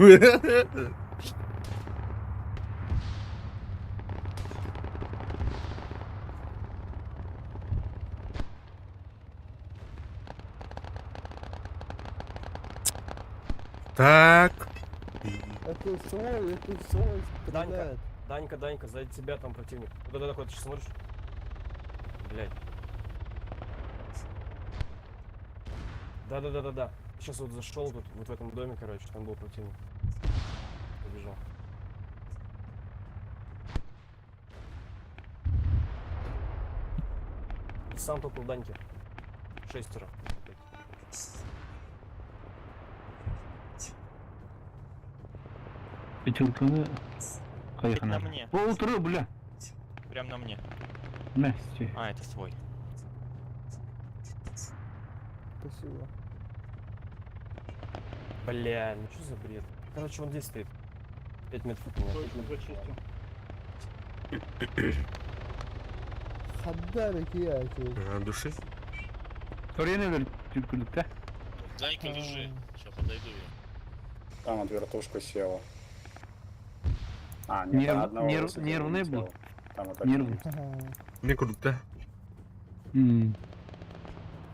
Так. Это свой стреляет. Данька, сзади тебя там противник. Вот это такой, ты сейчас смотришь? Блядь. Да. Сейчас вот зашел тут, вот в этом доме, короче, там был противник. Побежал. И сам только у Даньки. 6. Пятерканы. Это Поехали. на мне. Полутора, бля. Прям на мне. Настя. А, это свой. Спасибо. Бля, ну что за бред? Короче, он здесь стоит. 5 метров от меня. Хадарик я тебе. Души. Время вертикулька. Данька, лежи. Сейчас подойду я. Там вот вертушка села. А, нет, Нерв- там одного нерв- высадили, нервный улетел. был? Там вот Нервный. Не круто.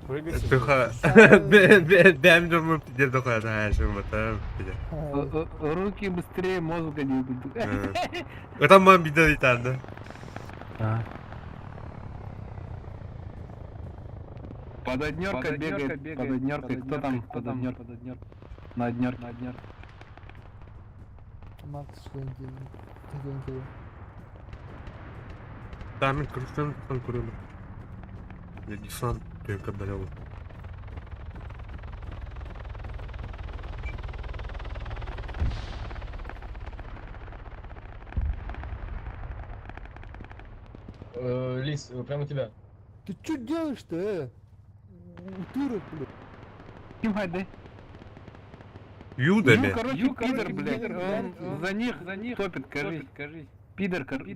Прыгайте. Туха. Бәм дұрмы пидер туха. Шумата. Руки быстрее мозга не будут. Это мам бида итады. Пододнерка бегает. Пододнерка. Кто там? Пододнерка. На днер. Макс Швендин. Там крутым конкурент. Я десант только болел. Лис, прямо у тебя. Ты чё делаешь-то, Утырок, блядь. Ким хайдай? Юдами. Короче, пидор, блядь. Он за них топит, кажись. Пидор, короче.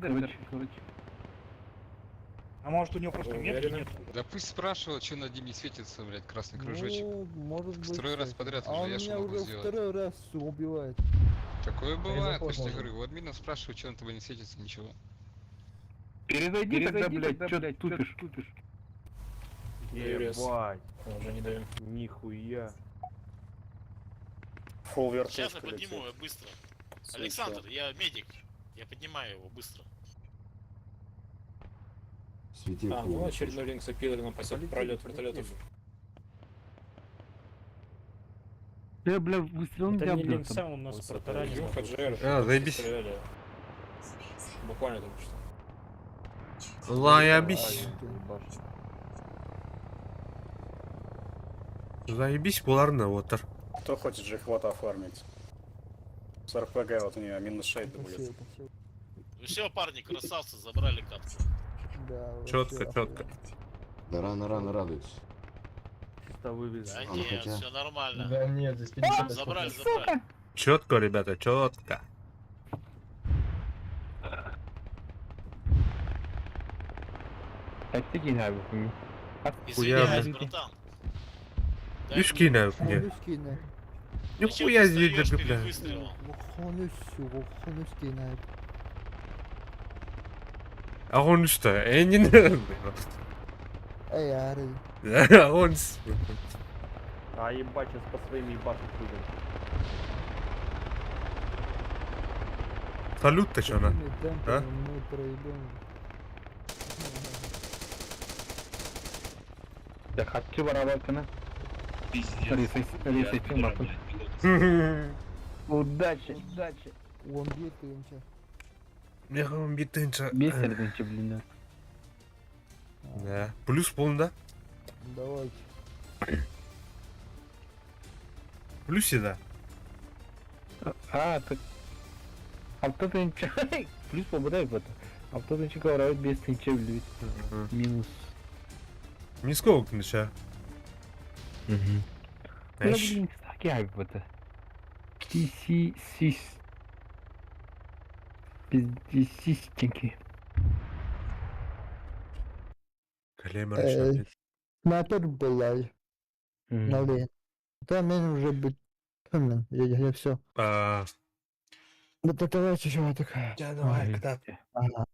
А может у него просто метки нет? Да пусть спрашивал, что над ним не светится, блядь, красный кружочек. Ну, может быть. Второй раз подряд А уже, он я что меня могу уже сделать? второй раз убивает. Такое бывает, заход после можно. игры. У админов спрашивают, что на тобой не светится, ничего. Перезайди тогда, блядь, чё тупишь? Юрис. Ебать. Уже не даем. Нихуя. Фул вертушка Сейчас я подниму его быстро. летит. Александр, я медик. Я поднимаю его быстро. Свети А, фул. ну очередной линк запилили на пролет вертолетов. Бля, выстрел не дяблю. у нас протаранил. А, заебись. Стреляли. Буквально только что. Заебись. Заебись, буларно отыр. Кто хочет же хвота оформить? С РПГ вот у нее минус шейд будет. Спасибо. Ну все, парни, красавцы, забрали катку. Да, вообще Четко, четко. охуенно. Да рано радуйтесь. Чисто вывезли. Да А, ну нет, хотя- все нормально. Да нет, здесь 50 Забрали, очков. забрали. Четко, ребята, четко. Тактики abi bunu. Извиняюсь, блин. братан. Дай Üç мне- кино мне. Хонуськи на. Зачем Нихуя ты здесь встаёшь даже, перед бля. выстрелом? Хонуськи на. А он что? Я не знаю. Эй, ары. А он... А ебать, сейчас по своим ебашек будем. Салют-то что на? Такими темпами А? мы проебем. Ya kaççı var abi hakkına. Reseçim bakın. Удачи, удачи. Он бегаемся. Я вам битынча. Без серденча, блин. Да. Плюс полный, Давайте. Плюсе, да. А, так... Hafta tınca... Plus попадает в это. Hafta tınca каврают без тынча, блин. Минус. Не сколько нача. Ну, Знаешь, блин, кстати, abi в это. Сис. Пиздисистенький. Калема решает. Снайпер был на лен. Там мен уже быть. Я все. А, Вот это давайте чего такая. я давай, когда... Ага.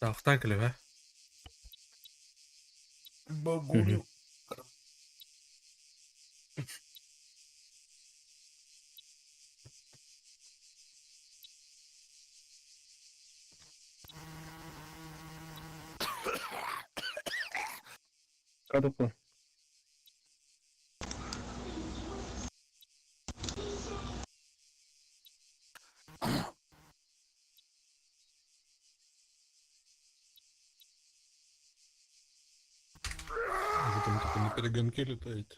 Автакли, а? Багулю. Кадуку. Вы там только на перегонки летаете.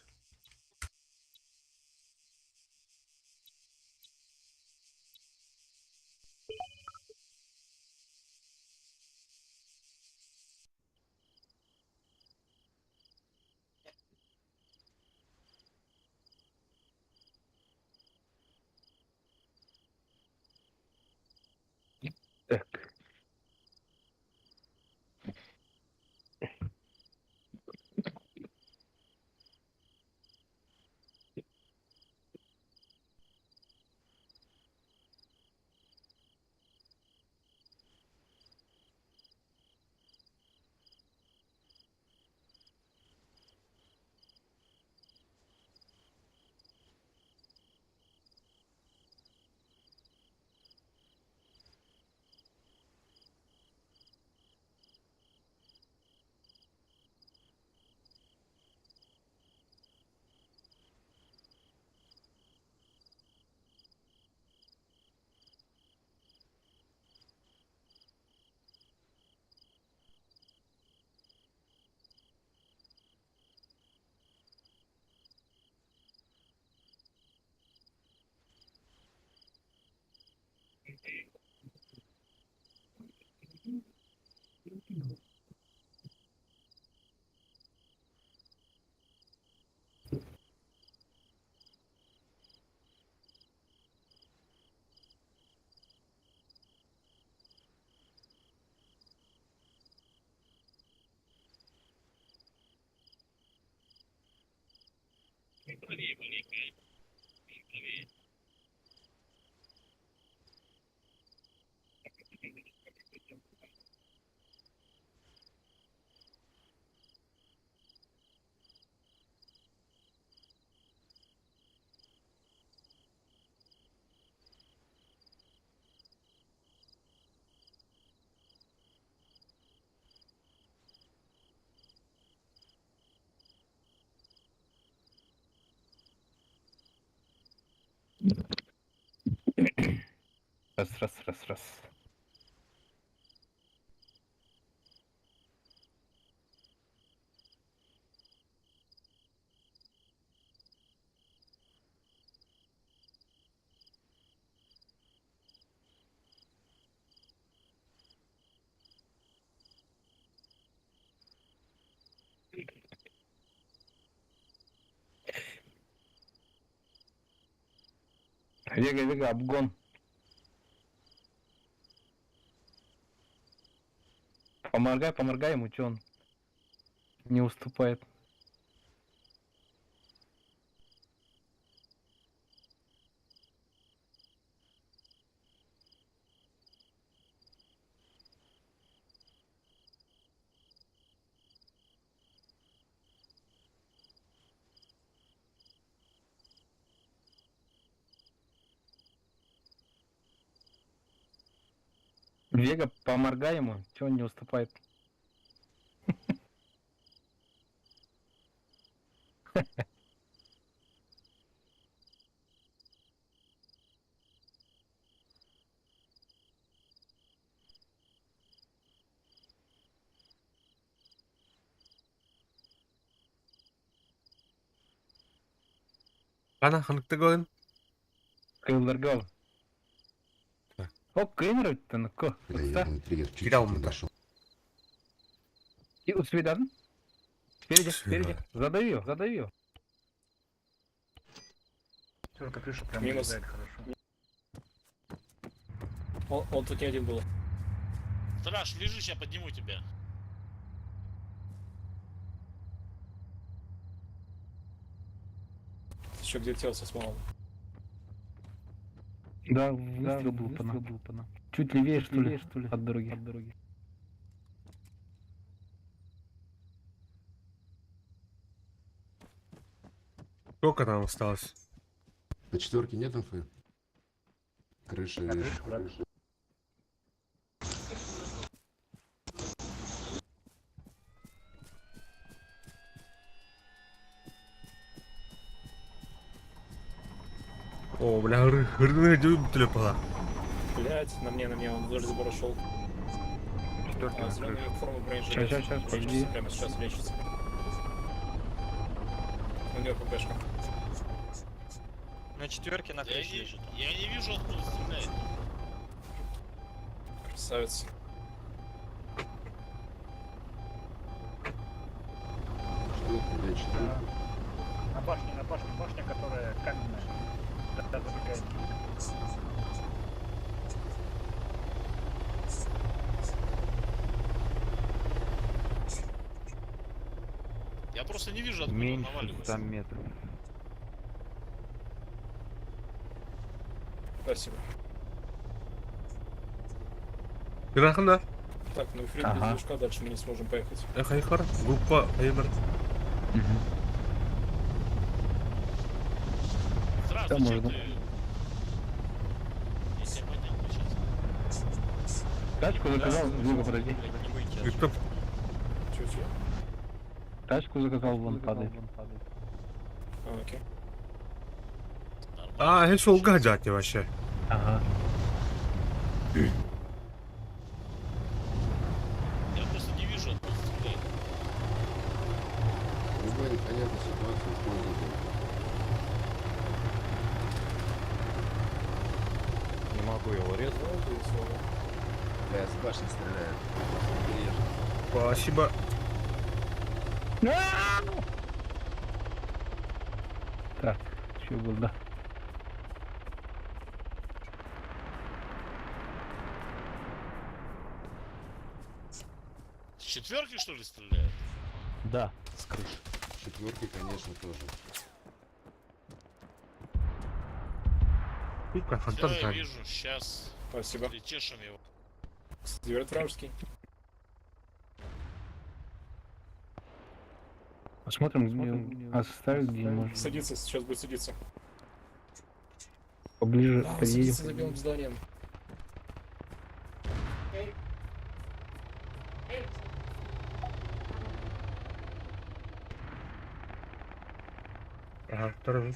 Так. Раз. Вега, обгон. Поморгай ему, чё он не уступает. Вега, поморгай ему, чё он не уступает. Ана ханктыгын. Кылдыргал. О, кемеровать-то, ну-ка. Бля, ебаный триггер чуть-чуть Кидал не мы, да. дошел. И успей, да? Спереди, Всё. спереди. Задави её. Только крыша прям Минус. вылезает хорошо. Он тут не один был. Страж, лежишь, я подниму тебя. Еще где тело со смолом. Да, выстрел был пана. Чуть левее, что ли, от дороги. Сколько там осталось? По четверке нет инфы? Крыша, крыша. О, бля, рынок телепала. Блять, на мне, он вдоль забора шел. Четвертый. Зеленая форма бронежилета. Сейчас, Лечится, подожди. прямо сейчас лечится. У него ППшка. На четверке на крыше лежит. Я не вижу, откуда стреляет. Красавец. Четверка, да, четверка. На башня, которая каменная. Да, забегает. Я просто не вижу, откуда он Меньше наваливается. 100 метров. Спасибо. Граханда. Так, ну Фрид Ага. без движка, дальше мы не сможем поехать. Хайхар. Группа Айбер. Страж, Да, зачем можно. ты? Если я поднял бы сейчас. Тачку заказал, Вега, подожди. И кто? Чё? Тачку заказал, вон падает. А, окей. А, en sulga jati вообще. Ага. Я просто не вижу, откуда стреляет. Любая непонятная ситуация используйте. Не могу его резать. Бля, с башни стреляет. Спасибо. Так, что был, да? С четверки, что ли, стреляет? Да, с крыши. Четверки, конечно, тоже. Сука, Все, фонтан я там. вижу, сейчас. Спасибо. Чешем его. Диверт вражеский. Посмотрим, где оставить где-нибудь. Садится, сейчас будет садиться. Поближе А, он подъедем. садится за белым зданием. Ага, второй.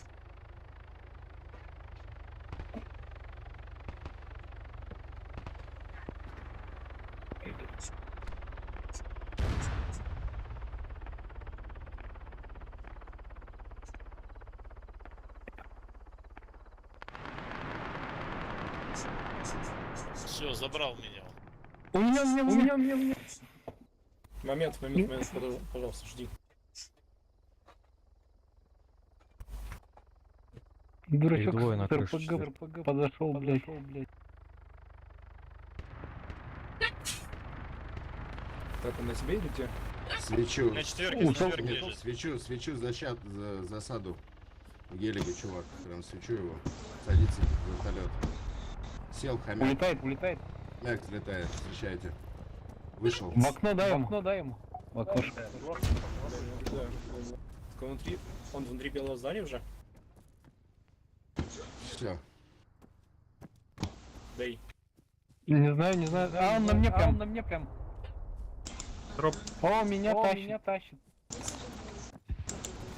Все, забрал меня. У меня. Момент, пожалуйста, жди. Дурачок двое на с крыше РПГ подошел, блядь. Так, он на себе или где? Свечу. На четверке, Нет, лежит. свечу за засаду. В гелике, чувак. Прям свечу его. Садится в вертолет. Сел, хомяк. Улетает. Мяк взлетает. Встречайте. Вышел. В окно дай ему. В окошко. Да. Он внутри белого здания уже? Все. Дай. Не знаю. А, он на мне прям. Троп. О, меня тащит.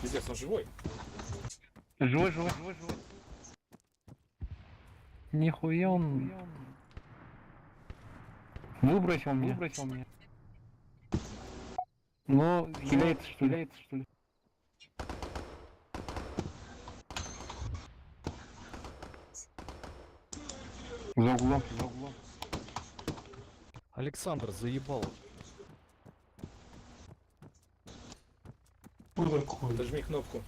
Пиздец, он живой. Живой. Нихуя он. Выбросил меня. Ну, хиляется что ли? За углом. Александр, заебал. Отожми кнопку.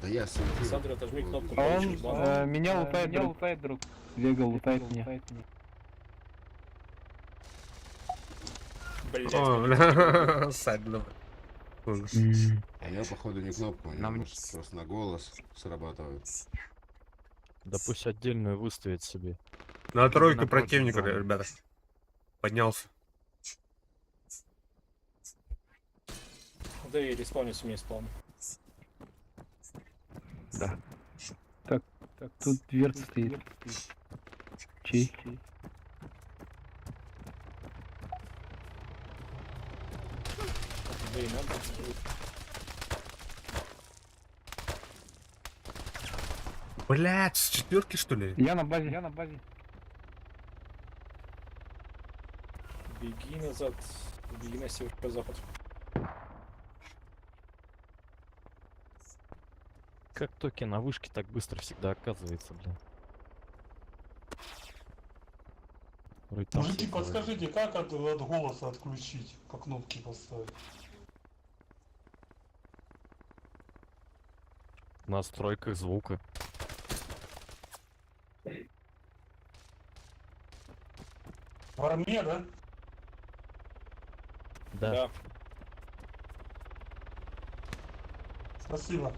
Да я светил. Александр, отожми кнопку. А получишь бонус. он меня лутает, друг. Лего лутает меня. Блядь, О, бля, садно. У него, походу, не кнопка, у него может, просто на голос срабатывает. Да пусть отдельную выставит себе. На тройку противника, ребята. Поднялся. Да и респаунится мне спаун. Да. Так, тут дверца стоит. Чей? Да и надо. Блять, с четверки что ли? Я на базе. Беги назад. Беги на северо-запад. Как токи на вышке так быстро всегда оказывается, блин. Вроде там Мужики, всё было. подскажите, как от голоса отключить, по кнопке поставить? В настройках звука. В армии, да? Да. Спасибо.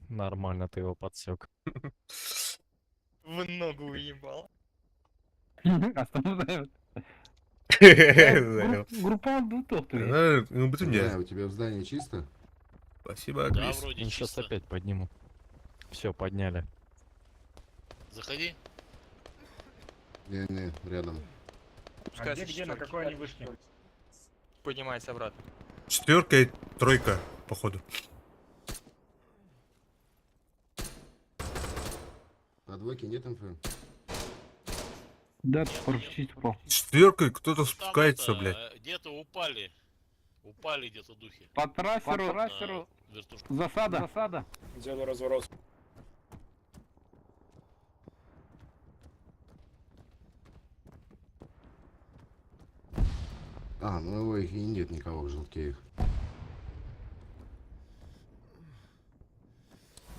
Нормально ты его подсек. В ногу уебал. Остановляют. Группа двутов, ты. Ну, Не знаю, у тебя в здании чисто? Спасибо, Да, Крис. вроде Сейчас чисто. опять подниму. Все, подняли. Заходи. Не, рядом. Пускай где, на какой они вышли? Поднимается обратно. Четверка и тройка, походу. На двойке нет инфы? Да, поручить попал. Четверкой кто-то Там спускается, это, блядь. где-то упали. Упали где-то духи. По трассеру. Вертушку. Засада. Делаю разворот. А, ну его их и нет никого в желтеях.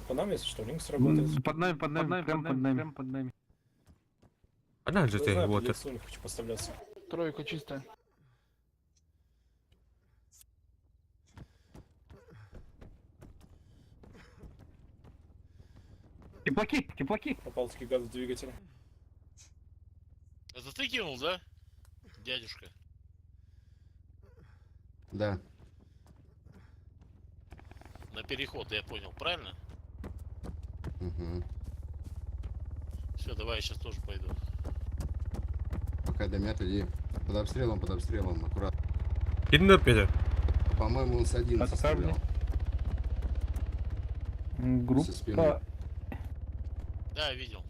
По нам, если что, линк сработает. Под нами, прям под нами. Она же Я тебе знаю, вот. по лицу не хочу поставляться. Тройка чистая. Теплаки. Попал-таки гад в двигатель. Это ты кинул, да? Дядюшка. Да. На переход, я понял, правильно? Угу. Все, давай я сейчас тоже пойду. Пока дымят, иди. Под обстрелом, аккуратно. Кино, Петя. По-моему, он с 11 стрелял. Со спины. Группа. Да, видел.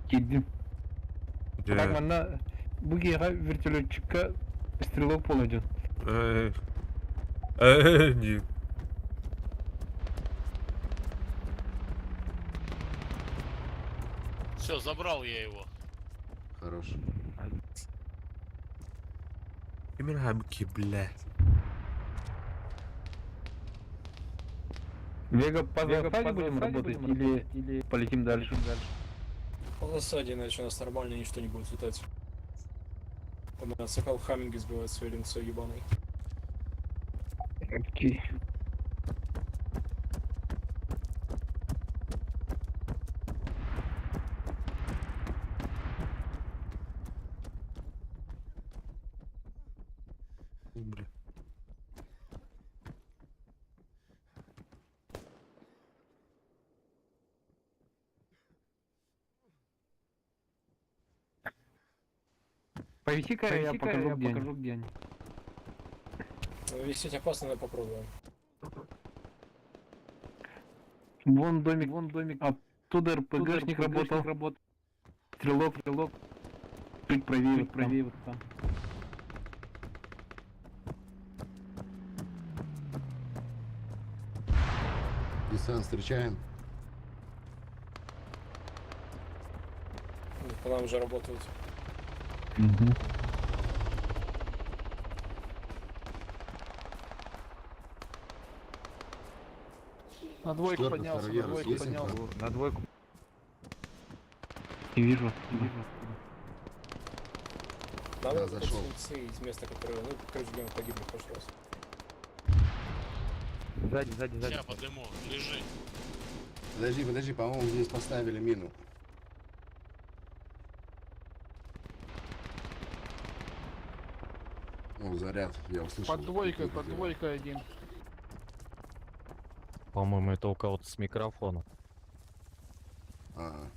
Келдім. Да. Так, мана бugeyga вертолетчикка стрелок болады. Не. Все, забрал я его. Хорош. Именно габки, бля. Вега, по засаде будем работать или полетим дальше? По засаде, иначе у нас нормально ничто не будет летать. Там нас сокол Хамминги сбивает своей линцой ебаной. Окей. Бля. Повиси-ка, я покажу, где они. Ну, висеть опасно, но попробуем. Вон домик. Оттуда РПГшник работал. Стрелок. Чуть правее вот там. Десант встречаем. По нам уже работают. Угу. На двойку Четвёрка, поднялся, на второй двойку есть поднялся. инфа? На двойку. Не вижу. Надо зашел. уйти из места, которое... Ну, короче, где мы погибли в прошлый раз. Сзади. Сейчас подыму, лежи. Подожди, по-моему, здесь поставили мину. О, заряд, я услышал. Под двойкой один. По-моему, это у кого-то с микрофона. Ага.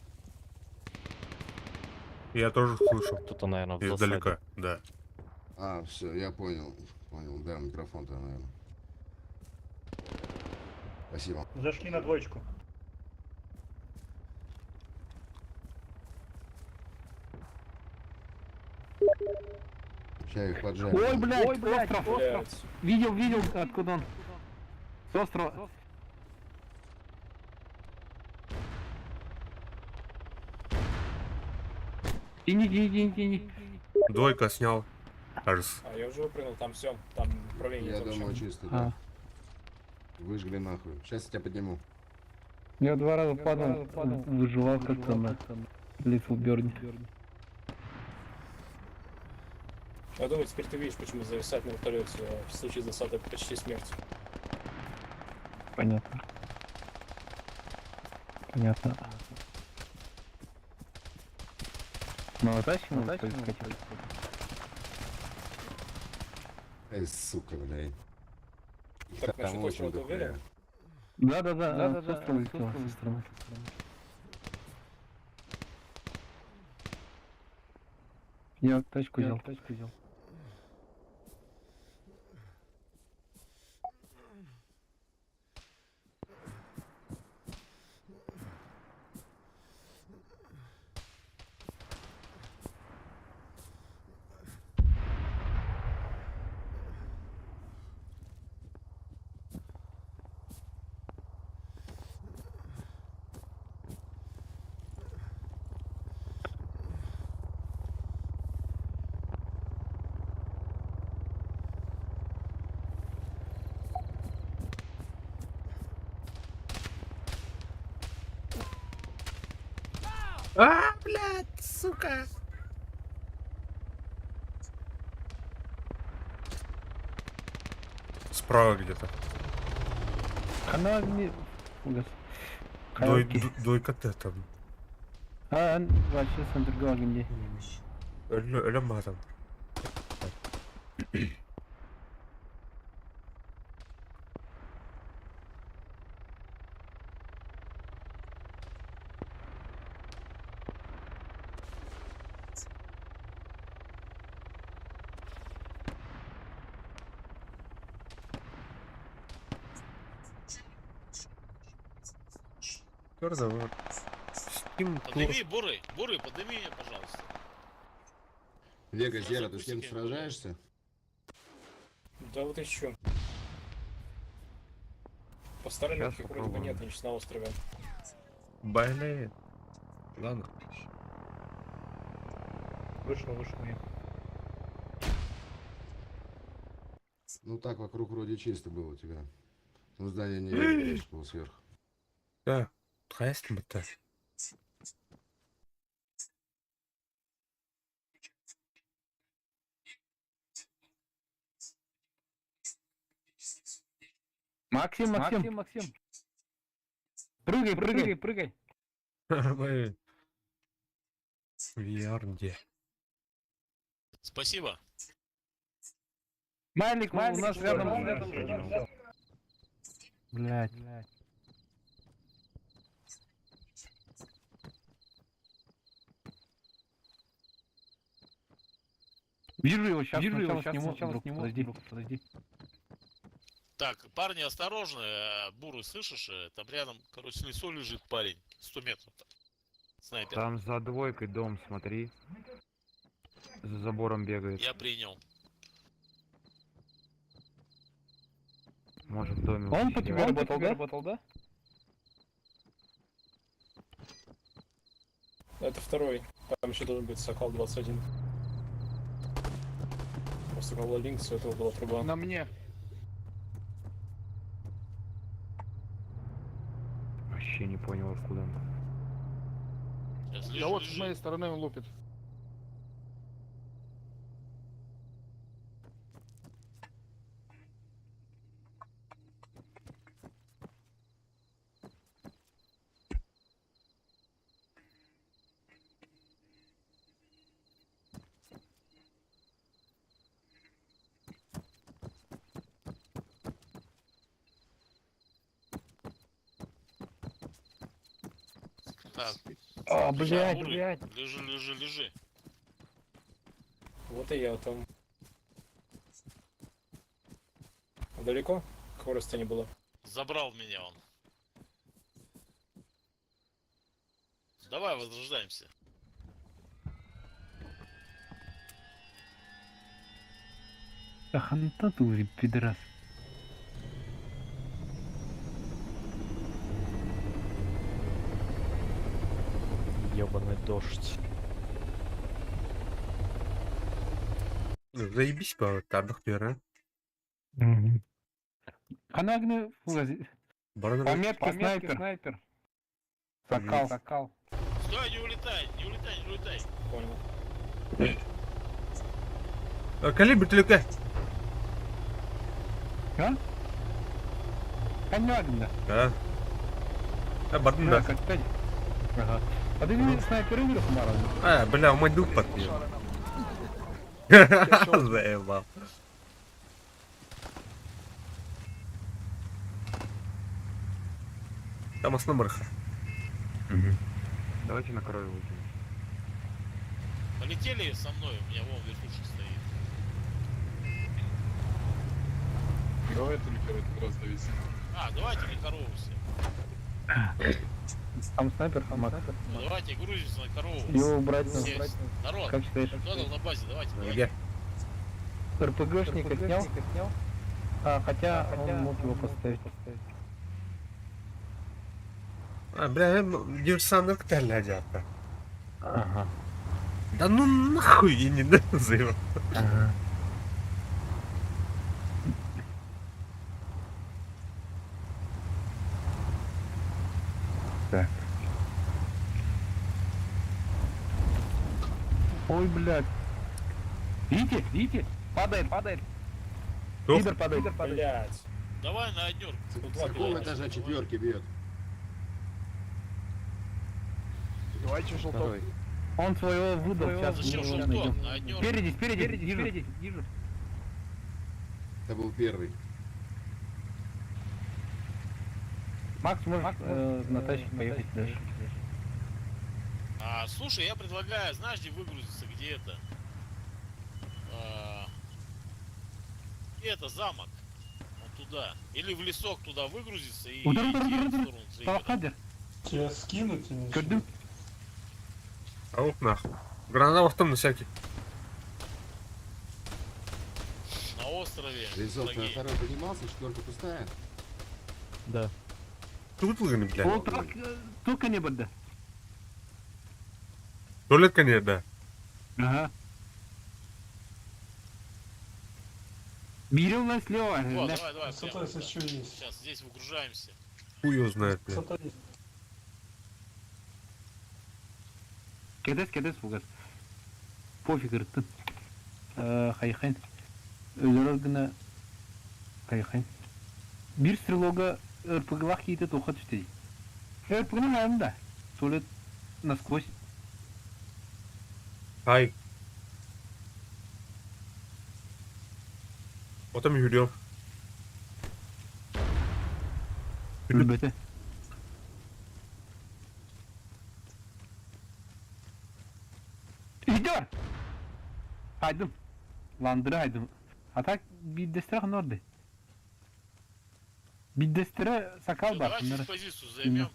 Я тоже слышал. Кто-то, наверное, в Издалека, да. А, все, я понял. Да, микрофон-то, наверное. Спасибо. Зашли на двоечку. Сейчас их поджарим. Ой, блядь, остров. Блядь. Видел, откуда он. С острова. Тяни. Двойка снял. Кажется. А, я уже выпрыгнул, там все, там управление Я вообще. думаю, чисто, да. Выжгли нахуй. Сейчас я тебя подниму. Я 2 раза падал, выживал как-то на Little Birdie. Я думаю, теперь ты видишь, почему зависать на вертолете в случае засады почти смерть. Понятно. Ну, тащим, Эй, сука, блядь. Так, насчет Там острова очень Да, ты уверен? с острова летел, с острова. Я тачку взял. А, блядь, сука. Справа где-то. Она не... Угас. Двойка Т там. Вообще Сандерга где? Лема там. Разговор. Подними, Буры, подними меня, пожалуйста. Вега, Зера, ты с кем сражаешься? Да вот еще. По старым их вроде бы нет, они сейчас на острове. Блин. Ладно. Вышел. Ну так, вокруг вроде чисто было у тебя. Ну, здание не видно, что было сверху. Да. Хайстым бітті. Максим. Прыгай. Блин. VR где? Спасибо. Майлик, у нас рядом. Блять. Вижу его, сейчас сниму. Подожди. Так, парни, осторожно. Буры, слышишь? Там рядом, короче, лесо лежит парень. 100 метров. Снайпер. Там за двойкой дом, смотри. За забором бегает. Я принял. Может в доме. Он по тебе работал, да? Это второй. Там еще должен быть Сокол 21. Просто Сокол Линкс, у этого была труба. На мне. Вообще не понял, откуда он. Да вот с моей стороны он лупит. Так. Блядь. Лежи. Вот и я там. Далеко? Какой расстояние было? Забрал меня он. Давай возрождаемся. Ханта ты уже, пидорас. Ёбаный дождь. Заебись по тардық бері. Канагны, пометка снайпер. Сокал. Стой, не улетай. Понял. Калибр тілікі. Канагны. Бардым да. Ага. А ты не снайпер игры Хумаров? Бля, мой дух подпил. Заебал. Там основарха. Давайте на крови выкинем. Полетели со мной, у меня вон вертушка стоит. Давай только этот раз довести. Давайте не корову все. Там снайпер, Макс. Ну, давайте грузимся на корову. Его убрать Все, надо. народ, Как считаешь? кто там на базе, давайте. Где? РПГшника снял? Хотя он мог его поставить. Бля, диверсант кітәлі әдяпты. Ага. Да ну нахуй я не называю. Ага. Так. Ой, блядь. Видите? Падает. Кто? Лидер падает. Блять. Давай на однёр. С какого этажа четверки бьет? Давайте желток. Он своего выдал, сейчас Зачем мы его желток? найдем. На однёр. Спереди, вижу. Это был первый. Макс, можешь на тачке поехать дальше. Слушай, я предлагаю, знаешь, где выгрузиться, где это? Это замок. Вот туда. Или в лесок туда выгрузиться и идти в сторону Цвейгера. Тебя скинуть и ничего. Кады. Аук нахуй. Граната в том на всякий. На острове. Резок, ты на Сергей. второй поднимался, четверка пустая? Да. Тут выгони, блядь. О, только не беда. Туалетка не, да. Ага. Бери у нас слева. Вот, да. давай, Высота, прямо, если да. что, есть. Сейчас здесь выгружаемся. Хуй его знает, блядь. Высота есть. Кедес фугас. Пофиг ырттын. Хайхайн. Өзөрөр гына хайхайн. Бир стрелога РПГ-лах кейте тоқа түсті. РПГ-нің айында. Солет насквозь. Ай. Вот там Юлио. Үлбеті. Үйде бар. Айдым. Ландыры айдым. Атак биддестері қын орды. Биддестері сакал бар. Давайте позицию займем.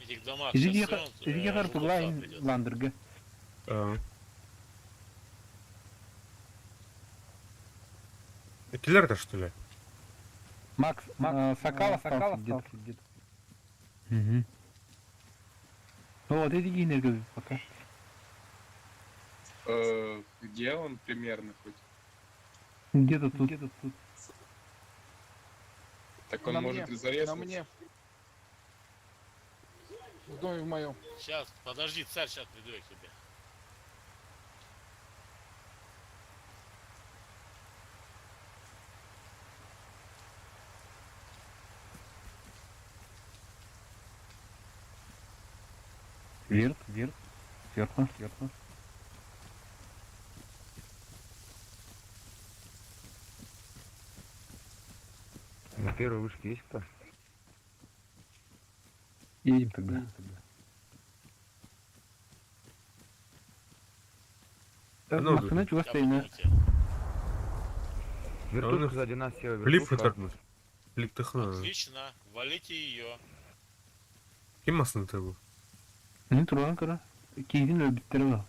Этих домах Изиге сейчас қарпығылайын ландырғы. Киллер-то, что ли? Макс, сакал остался где-то. Угу. Вот эти генерги пока. Где он примерно хоть? Где-то тут. Так он может и зарезать. На мне. В доме в моем. Сейчас, подожди, царь сейчас приду я к тебе. Вверх, сверху. На первой вышке есть кто? Едем тогда. Ну, Махнуть у вас стоит. Вертушка сзади нас села. Флип вертушка. это. Флип техно. Отлично, валите ее. Кем масын ты был? Не туран кара. Кейдин өлбіттері бар.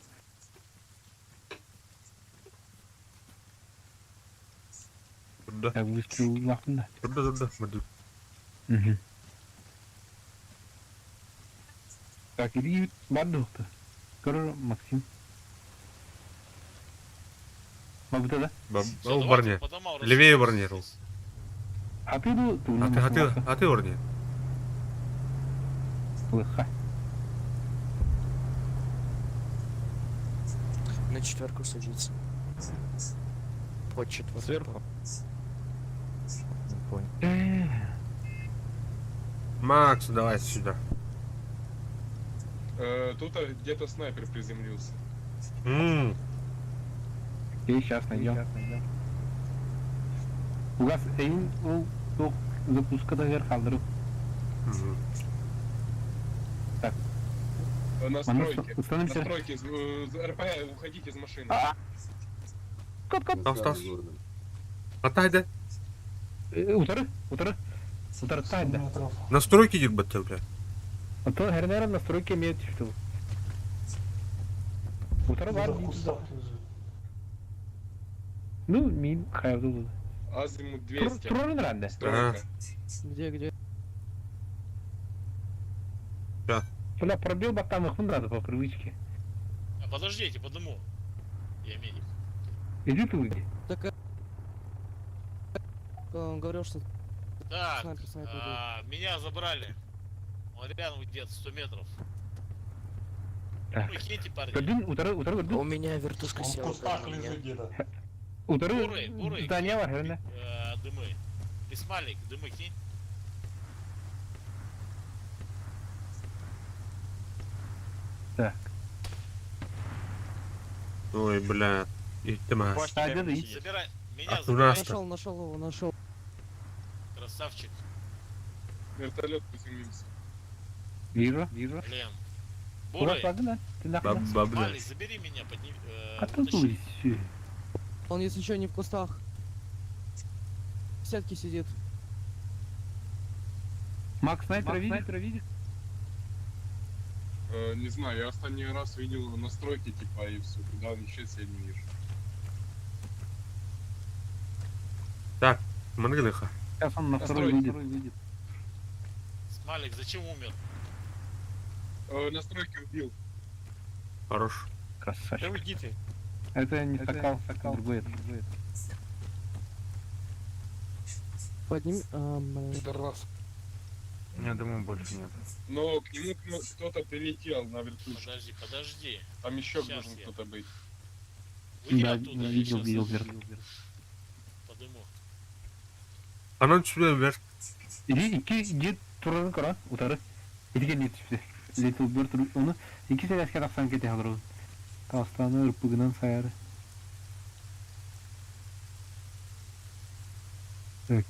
Турда. Так, выстрел уақытында. Турда. Мадут. Угу. Так, иди бар доқты. Кара, Максим. Мабыта да? О, барне. Левее барне. А ты ду? А ты барне. Лыха. На четверку садится. Под четверку. Сверху? Не понял. Макс, давай сюда. Тут где-то снайпер приземлился. И сейчас найдем. У вас эйн ол запуска вверх алдырып. Так. Настройки. Установимся. Настройки. РП, уходите из машины. Кот. Остас. Атайда. Утары. Тайда. Настройки идет баттел, бля. А то хернером настройки имеет что. Утары бар. В кустах лежит. Ну, мин хайвду. Азимут 200. Трорын ранде. Стройка. Где? Да. Бля, пробил ботам их надо по привычке. А подождите, по дому. Я медик. Иди ты выйди. Так, он говорил, что Так, снайпер. меня забрали. Он рядом где-то 100 метров. Так. Ну, хейте, парни. Утары. У меня вертушка Он в села. кустах прямо на меня. лежит где-то. Утары. Буры, Здание var herhalde. Дымы. Исмайлик, дымы кинь. Так. Ой, бля. И ты ма. Забирай. Меня Туда забирай. Нашел. Красавчик. Вертолет приземлился. Вижу. Блин. У вас Буры. ладно? Ты нахуй. Бабля. Малик, забери меня, подними. А то дуй. Он, если что, не в кустах. В сетке сидит. Макс снайпера видит? Не знаю, я последний раз видел настройки типа и все. Куда он исчез, я не вижу. Так, Мангелиха. Сейчас он на второй Настройки. выйдет. Малик, зачем умер? Настройки убил. Хорош. Красавчик. Да уйди ты. Это не сокал, другой это. Подними... Я думаю, больше нет. Но к нему кто-то прилетел на вертушке. Подожди. Там еще Сейчас должен я. кто-то быть. Выйди Да, оттуда, я видел, щас видел вверх. подыму. А ну сюда вверх. Иди тұратын қара, ұтары. Едіге летіп бір тұру, оны екі сәлеске тақсан кете қалдыру. Тастаны ұрпығынан саяры. Так.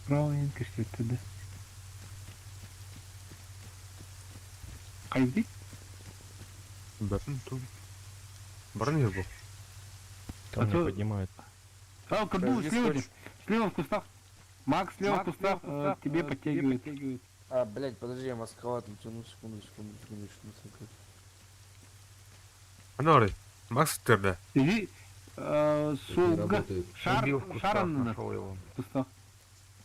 Правильно, кішті өттірді. Қай бейді? Бәрін тұр. Бәрін ер бұл. Там не поднимает. А, Кадбу, слева в кустах. Макс, слева в кустах, тебе подтягивает. А, блядь, подожди, я маскалат натяну, секунду. Аноры, Макс тірді. Иди, солга, шаром на кустах.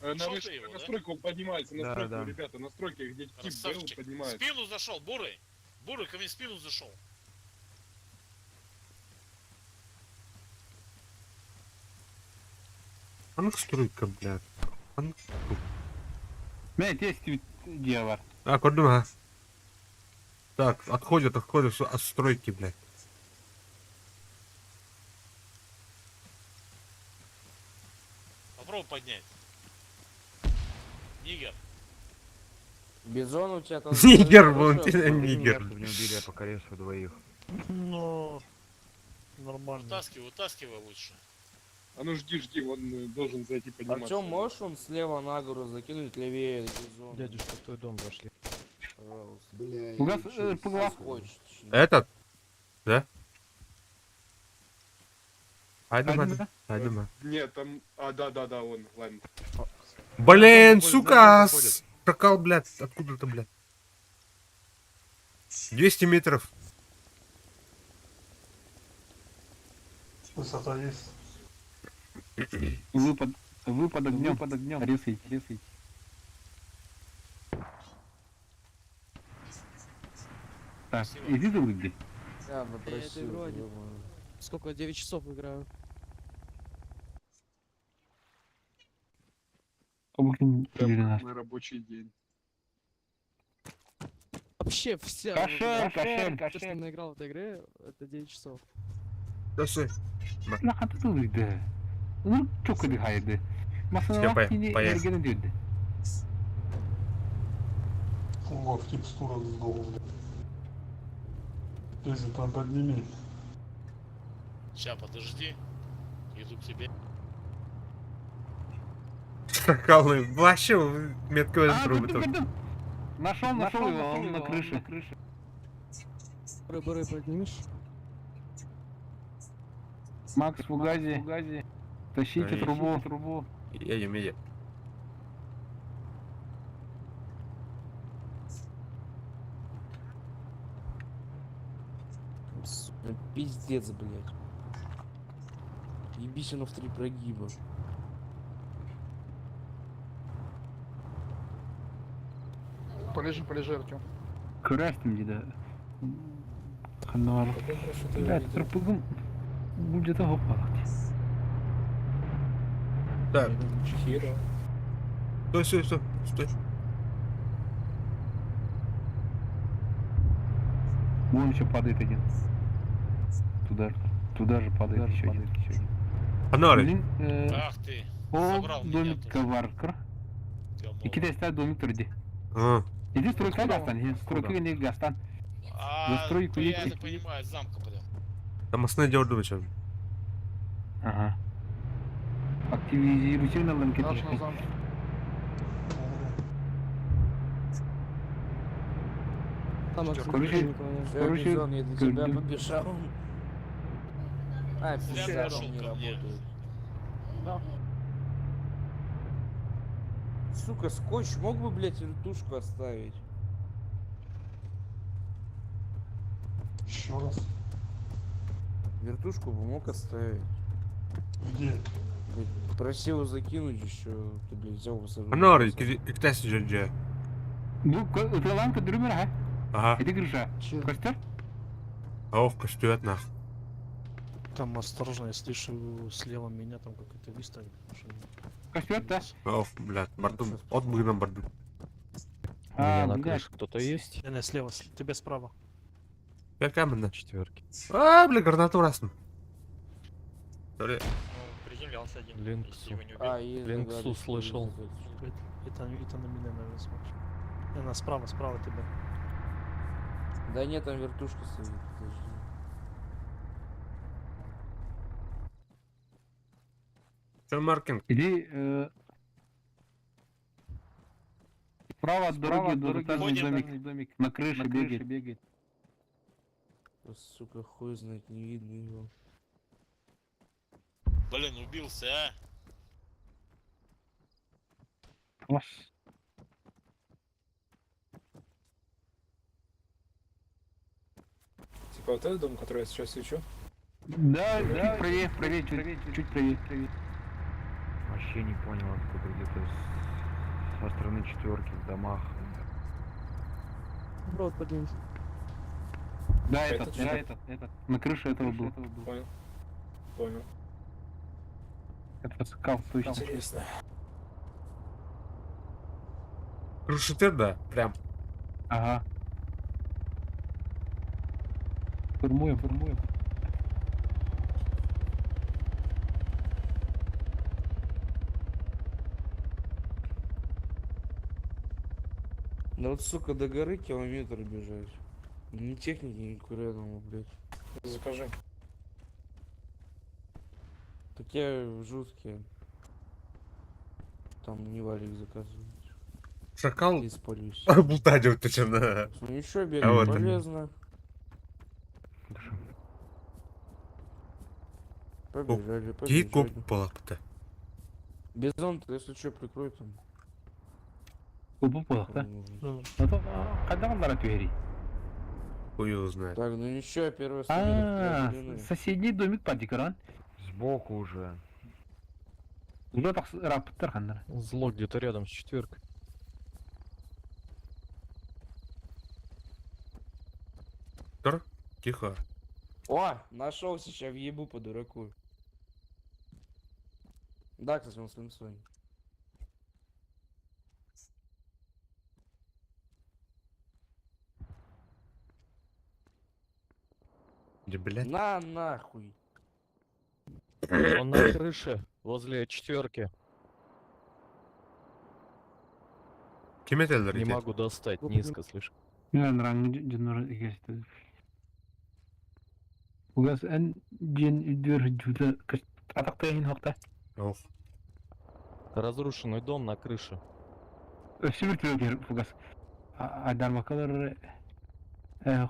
Настройку поднимается, настройку, ребята, настройки, где тип был, Красавчик. В поднимается. спину зашел, Бурый. Бурый, ко мне в спину зашел. А ну стройка, блядь. А ну. Блядь, есть дело. А, көрдім, а? Так, отходит все от стройки, блядь. Попробуй поднять. Нигер. Бизон у тебя там... Нигер, вон, нигер. Не убили, я покорежу двоих. Ну, нормально. Утаскивай лучше. А ну жди, он должен зайти подниматься. Артём, можешь он слева на гору закинуть левее бизон? Дядюшка, в твой дом вошли. Пожалуйста. Бля, У нас ничего по глаз Хочешь. Этот? Да? Айдема. Нет, там... А, да, он, ладно. Блин, сука! Скакал, блядь, откуда-то, блядь. 200 метров. Высота есть. Выпад огнем. Резайте. Так, иди ты выйди. Я напросил. Сколько? 9 часов играю. На рабочий день. Вообще вся... Кошель. наиграл в этой игре, это 9 часов. Да все. Нахуй ты выйди. Ну, çok hadi haydi. Masana vaktini ergene döndü. О, в текстурах с голову. Если там подними. Ща, подожди. Иду к тебе. Скакал, вообще метко в трубы тоже. Нашел его, он на крыше. Бурый, поднимешь? Макс, фугази. Тащите трубу. Едем. Сука, пиздец, блядь. Ебись оно в 3 прогиба. Полежи, Артём. Крастим деда. Ханар. Блядь, тропыгом будет опалать. Так. Чехира. Стой. Вон еще падает один. Туда же падает еще один. Аноры. Ах ты. О, Собрал меня домик тут. коваркар. И кидай ставь домик труди. А, Иди стройка гастан, стройка не гастан. Застройку Я не так понимаю, с замка прям. там основной дело думаю, чем. Ага. Активизируйте на ланке. Там Короче, Бизон, я для тебя побежал. А, Зря пизда, пошел он не ко мне. работает. Сука, скотч мог бы, блядь, вертушку оставить? Еще раз. Вертушку бы мог оставить. Где? Блядь, просил закинуть еще, ты, блядь, взял бы сразу. Аноры, иктес джеджи. Bu utılan kıdırımır ha. Ага. Это крыша. Костер? Овка ждет нах. Там осторожно, я слышу слева меня, там какой-то выстрел. Костер, да? Оф, блядь, бардум. От быгнам бардум. Блядь. Кто-то есть? Не, слева, тебе справа. Я каменно. Четверки. Бля, гранату расну. Sorry. Приземлялся один. Линксу. если его не убил. Линксу слышал. Это на меня, наверное, смотрит. Она справа тебя. Да нет, там вертушка стоит. Подожди. Чё, Маркин? Иди, справа от дороги двухэтажный домик. На крыше бегает. Сука, хуй знает, не видно его. Блин, убился, а? Типа вот этот дом, который я сейчас свечу? Да, чуть правее, чуть правее. Вообще не понял, откуда где-то со стороны четверки в домах. Брод поднимись. Да, этот. На крыше этого был. Понял. Это скаут точно. Интересно. Крушитер, да, прям. Ага. Формуем. Да вот, сука, до горы километр бежать. Ни техники, ни курятому, блядь. Закажи. Такие жуткие. Там не валик заказывать. Шакал. Исполюсь. Бултадил точно. Ну ничего, А бегать вот он. полезно. Побежали. Кику полапта. Бизон, если что, прикрой там. Купу плохо. Ну то, когда он дарат Хуй его знает. Так, ну ничего, первый соседний домик падикаран. Сбоку уже. Уже так раптор хандар. Зло где-то рядом с четверкой. Тихо. О, нашел сейчас, въебу по дураку. Да, кстати, он с линцой. Да, блядь. На нахуй. Он на крыше, возле четверки. Кеметелдер Не могу достать, низко, слышь. Ne rangi jenur geçti. Ugas en jen dur juda atakta ин хакта. Оф. Разрушенный дом на крыше. Сибир төгер угас. Адар макалар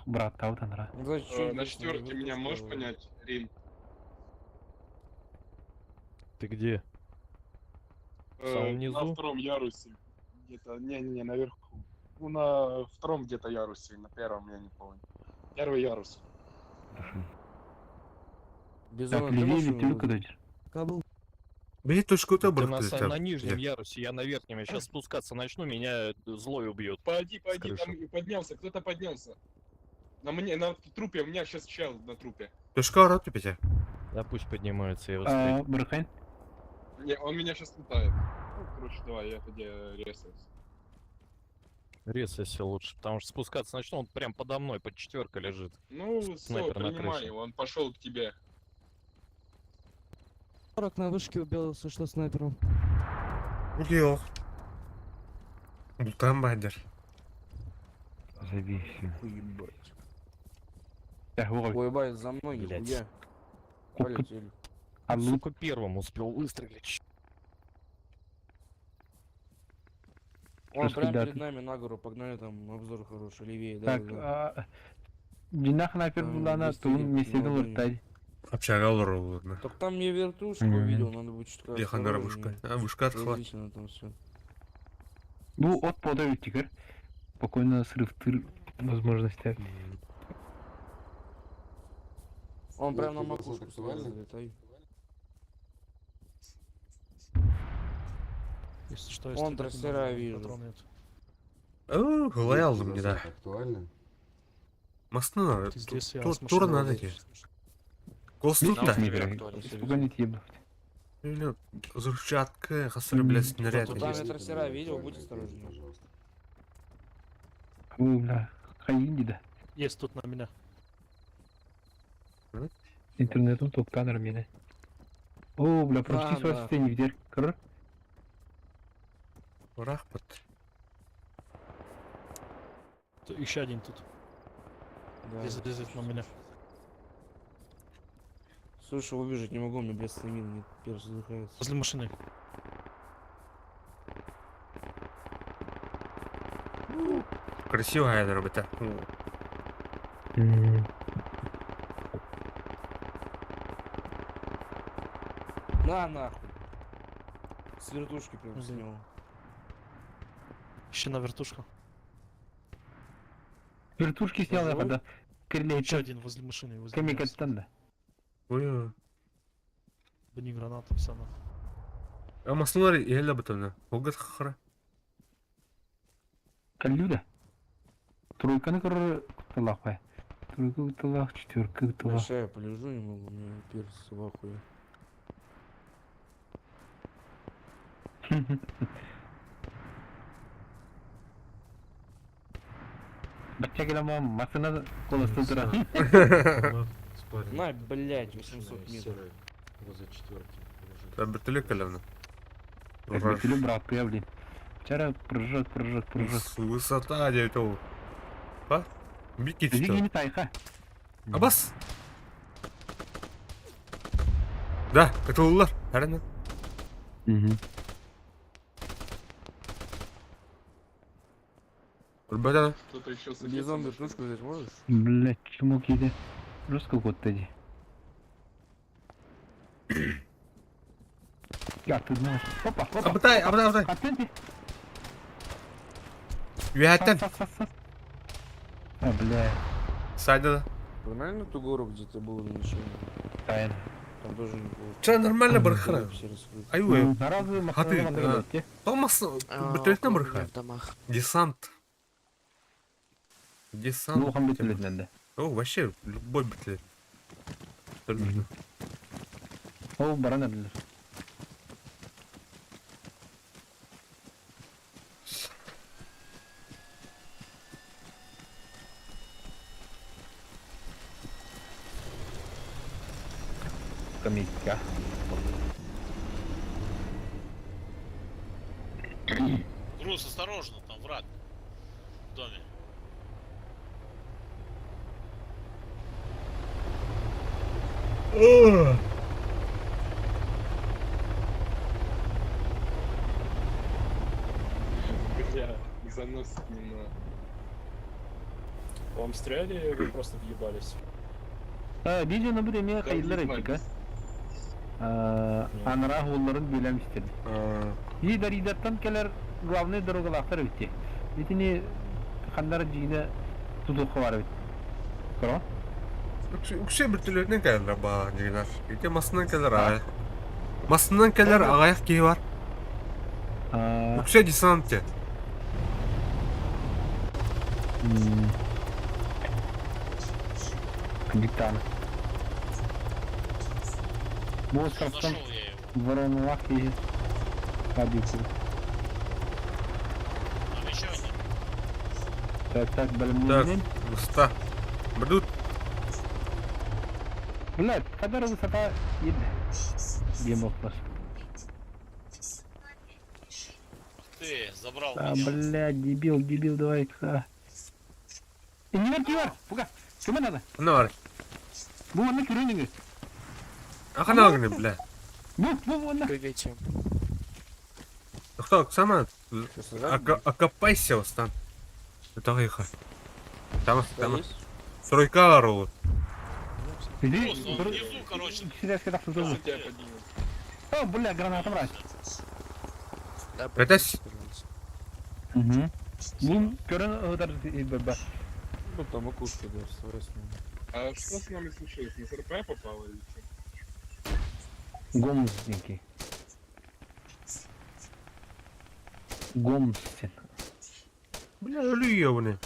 брат таутанра. На четверке меня можешь понять, Рим? Ты где? В самом На низу? втором ярусе. Где-то, не, наверху. Ну, на втором где-то ярусе, на первом, я не помню. Первый ярус. Так, левее или тюрька дать? Бей точку-то Ты на нижнем ярусе, я на верхнем. Я сейчас спускаться начну, меня злой убьет. Пойди, там и поднялся, кто-то поднялся. На мне, на трупе, у меня сейчас чел на трупе. Точка рот тебя. Да пусть поднимается, я его Брахайн? Не, он меня сейчас лутает. Ну, короче, давай, я тогда ресаюсь. Резайся лучше, потому что спускаться начну, он прям подо мной, под четверкой лежит. Ну, все, Снайпер на принимаю крыше. его, он пошел к тебе. 40 на вышке убил, что снайпером. Йох. Бултан бадер. Забей все. Ой, бать, за мной, Блядь. нихуя. Полетели. Сука, первым успел выстрелить. Он прям перед нами на гору, погнали, там обзор хороший, левее, да. Так, Динах снайпер была на тун месседал уртай. Общагал ровно. Так там я вертушку увидел, надо будет чутка. Ехана вышка. А, вышка отхват. Там все. Ну, от подавить тикер. Спокойно срыв тыр возможности. Он прям на макушку залетай. Если что, Он трассера вижу. Голай aldım bir daha. Актуально? Aslında Пиздец, я с Тура машины надо выйду. ki. Ghost'un da. Испуганить ебать. Öyle взрывчатка, хасыр блядь, снаряд. Туда трассера видел, будь осторожнее. Пожалуйста. Ой, бля. Хаинди да. Есть тут на меня. Интернетом токтаныр мені. О, бля, почти Да, свой да. состояние видер. Кыр. Рахпат. Еще один тут. Да. Здесь на меня. Слушай, выбежать не могу, у меня без стамина нет, перс задыхается. Возле машины. Красиво я робити. На нахуй. С вертушки прям снял. Еще на вертушку. Вертушки снял я когда. Еще Кирлейте. один возле машины. Возле Кемик меня. аттан да. Ой. Да не граната, все на. Амасынлар еле бітімді. Олгат хахара. Каллюда. Тройканы кыр куталах бай. Тройка куталах, четверка куталах. Маша, я полежу не могу, у меня перс в ахуе. Бача келама масына колосты тұра. На, блядь, 800 метров. Возле четверки. Там бітілі кәлемді. Бітілі брат появлен. Вчера прыжок. Высота 9 ол. Ба? Бик Бізге кетті. не тайха. Абас! Да, это олар. Әріні. Ребята, Кто-то еще Бизон вертушку взять можешь? Блять, чему киде? Жестко кот тоді. Я тут знаешь. Опа. абытай. Аттенти. Үйәттен. А, бля. Сайда. Нормально ту гору, где ты был ничего? Тайна. Там тоже не было. Че нормально бырхыра. Все раскрыто. Аюэ. Наразы Хаты. махсана Томас бітілетіне бырха. Десант. Десант. Ну, хам бітілетінен де. О, вообще, любой бітілет. О, баран әділер. Скамейка. Груз, осторожно, там враг. В доме. Бля, заносит немного. Вам стреляли или вы просто въебались? Видео на время хайдлар ettik ha. Anara holların bilen istedi. Liderattan keler главный дорогалахтар битти. Битини хандар жине тудук бар бит. Кро? Үкше бітілетіне кәлер ба, негелер. Ете масынан кәлер ағай. Масынан кәлер ағаяқ кей бар. Үкше десант те. Диктан. Bu taraftan Нашел я его. воронлах и победил. Там еще один. Так, Так, бөлімден. уста. Бідут. Блядь, когда высота ебать. Гемофос. Ты забрал А, меня. блядь, дебил, давай-ка. Не вар, пуга. Кому надо? Ne var? Bu onun kürünü. Ақана ағыны, бля. Bu onun. Прыгайте. Кто, сама? Окопайся, Остан. Это гайха. Там. Тройка бар ол. Иди. Груз, он внизу, короче. Сюда скидав туда. О, бля, граната брать. Это Угу. Бум, körün öder bebe. Ну там макушка, да, с А что с нами случилось? На СРП попало или что? Гомстенький. Гомстен. Бля, жалю ёбаный.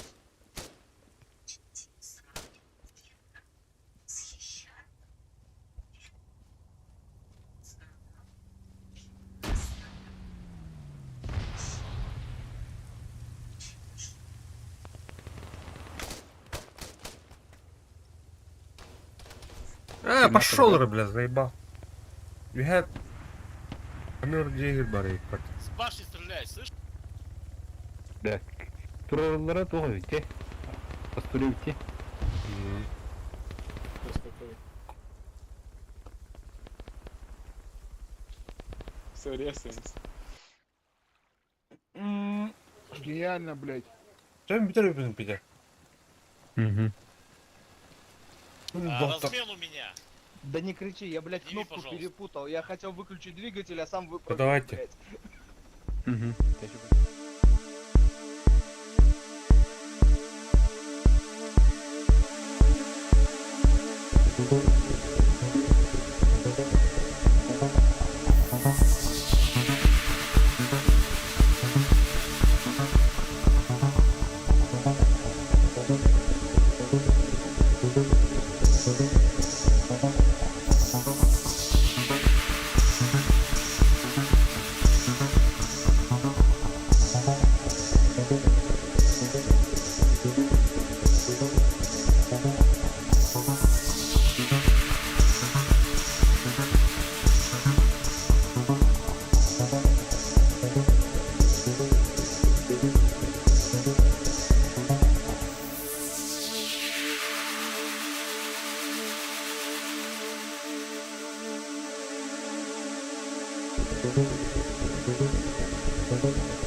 Пошел, бля, заебал. You have... С башни стреляй, слышь? Да. Туралlara doğru gitti. Pastöre gitti. Все, ресаемся. Гениально, блядь. Что мы будем пить? Размен у меня. Да не кричи, я, блядь, Сними, кнопку пожалуйста. перепутал. Я хотел выключить двигатель, а сам выпрыгнул, Давайте. блядь. Thank you.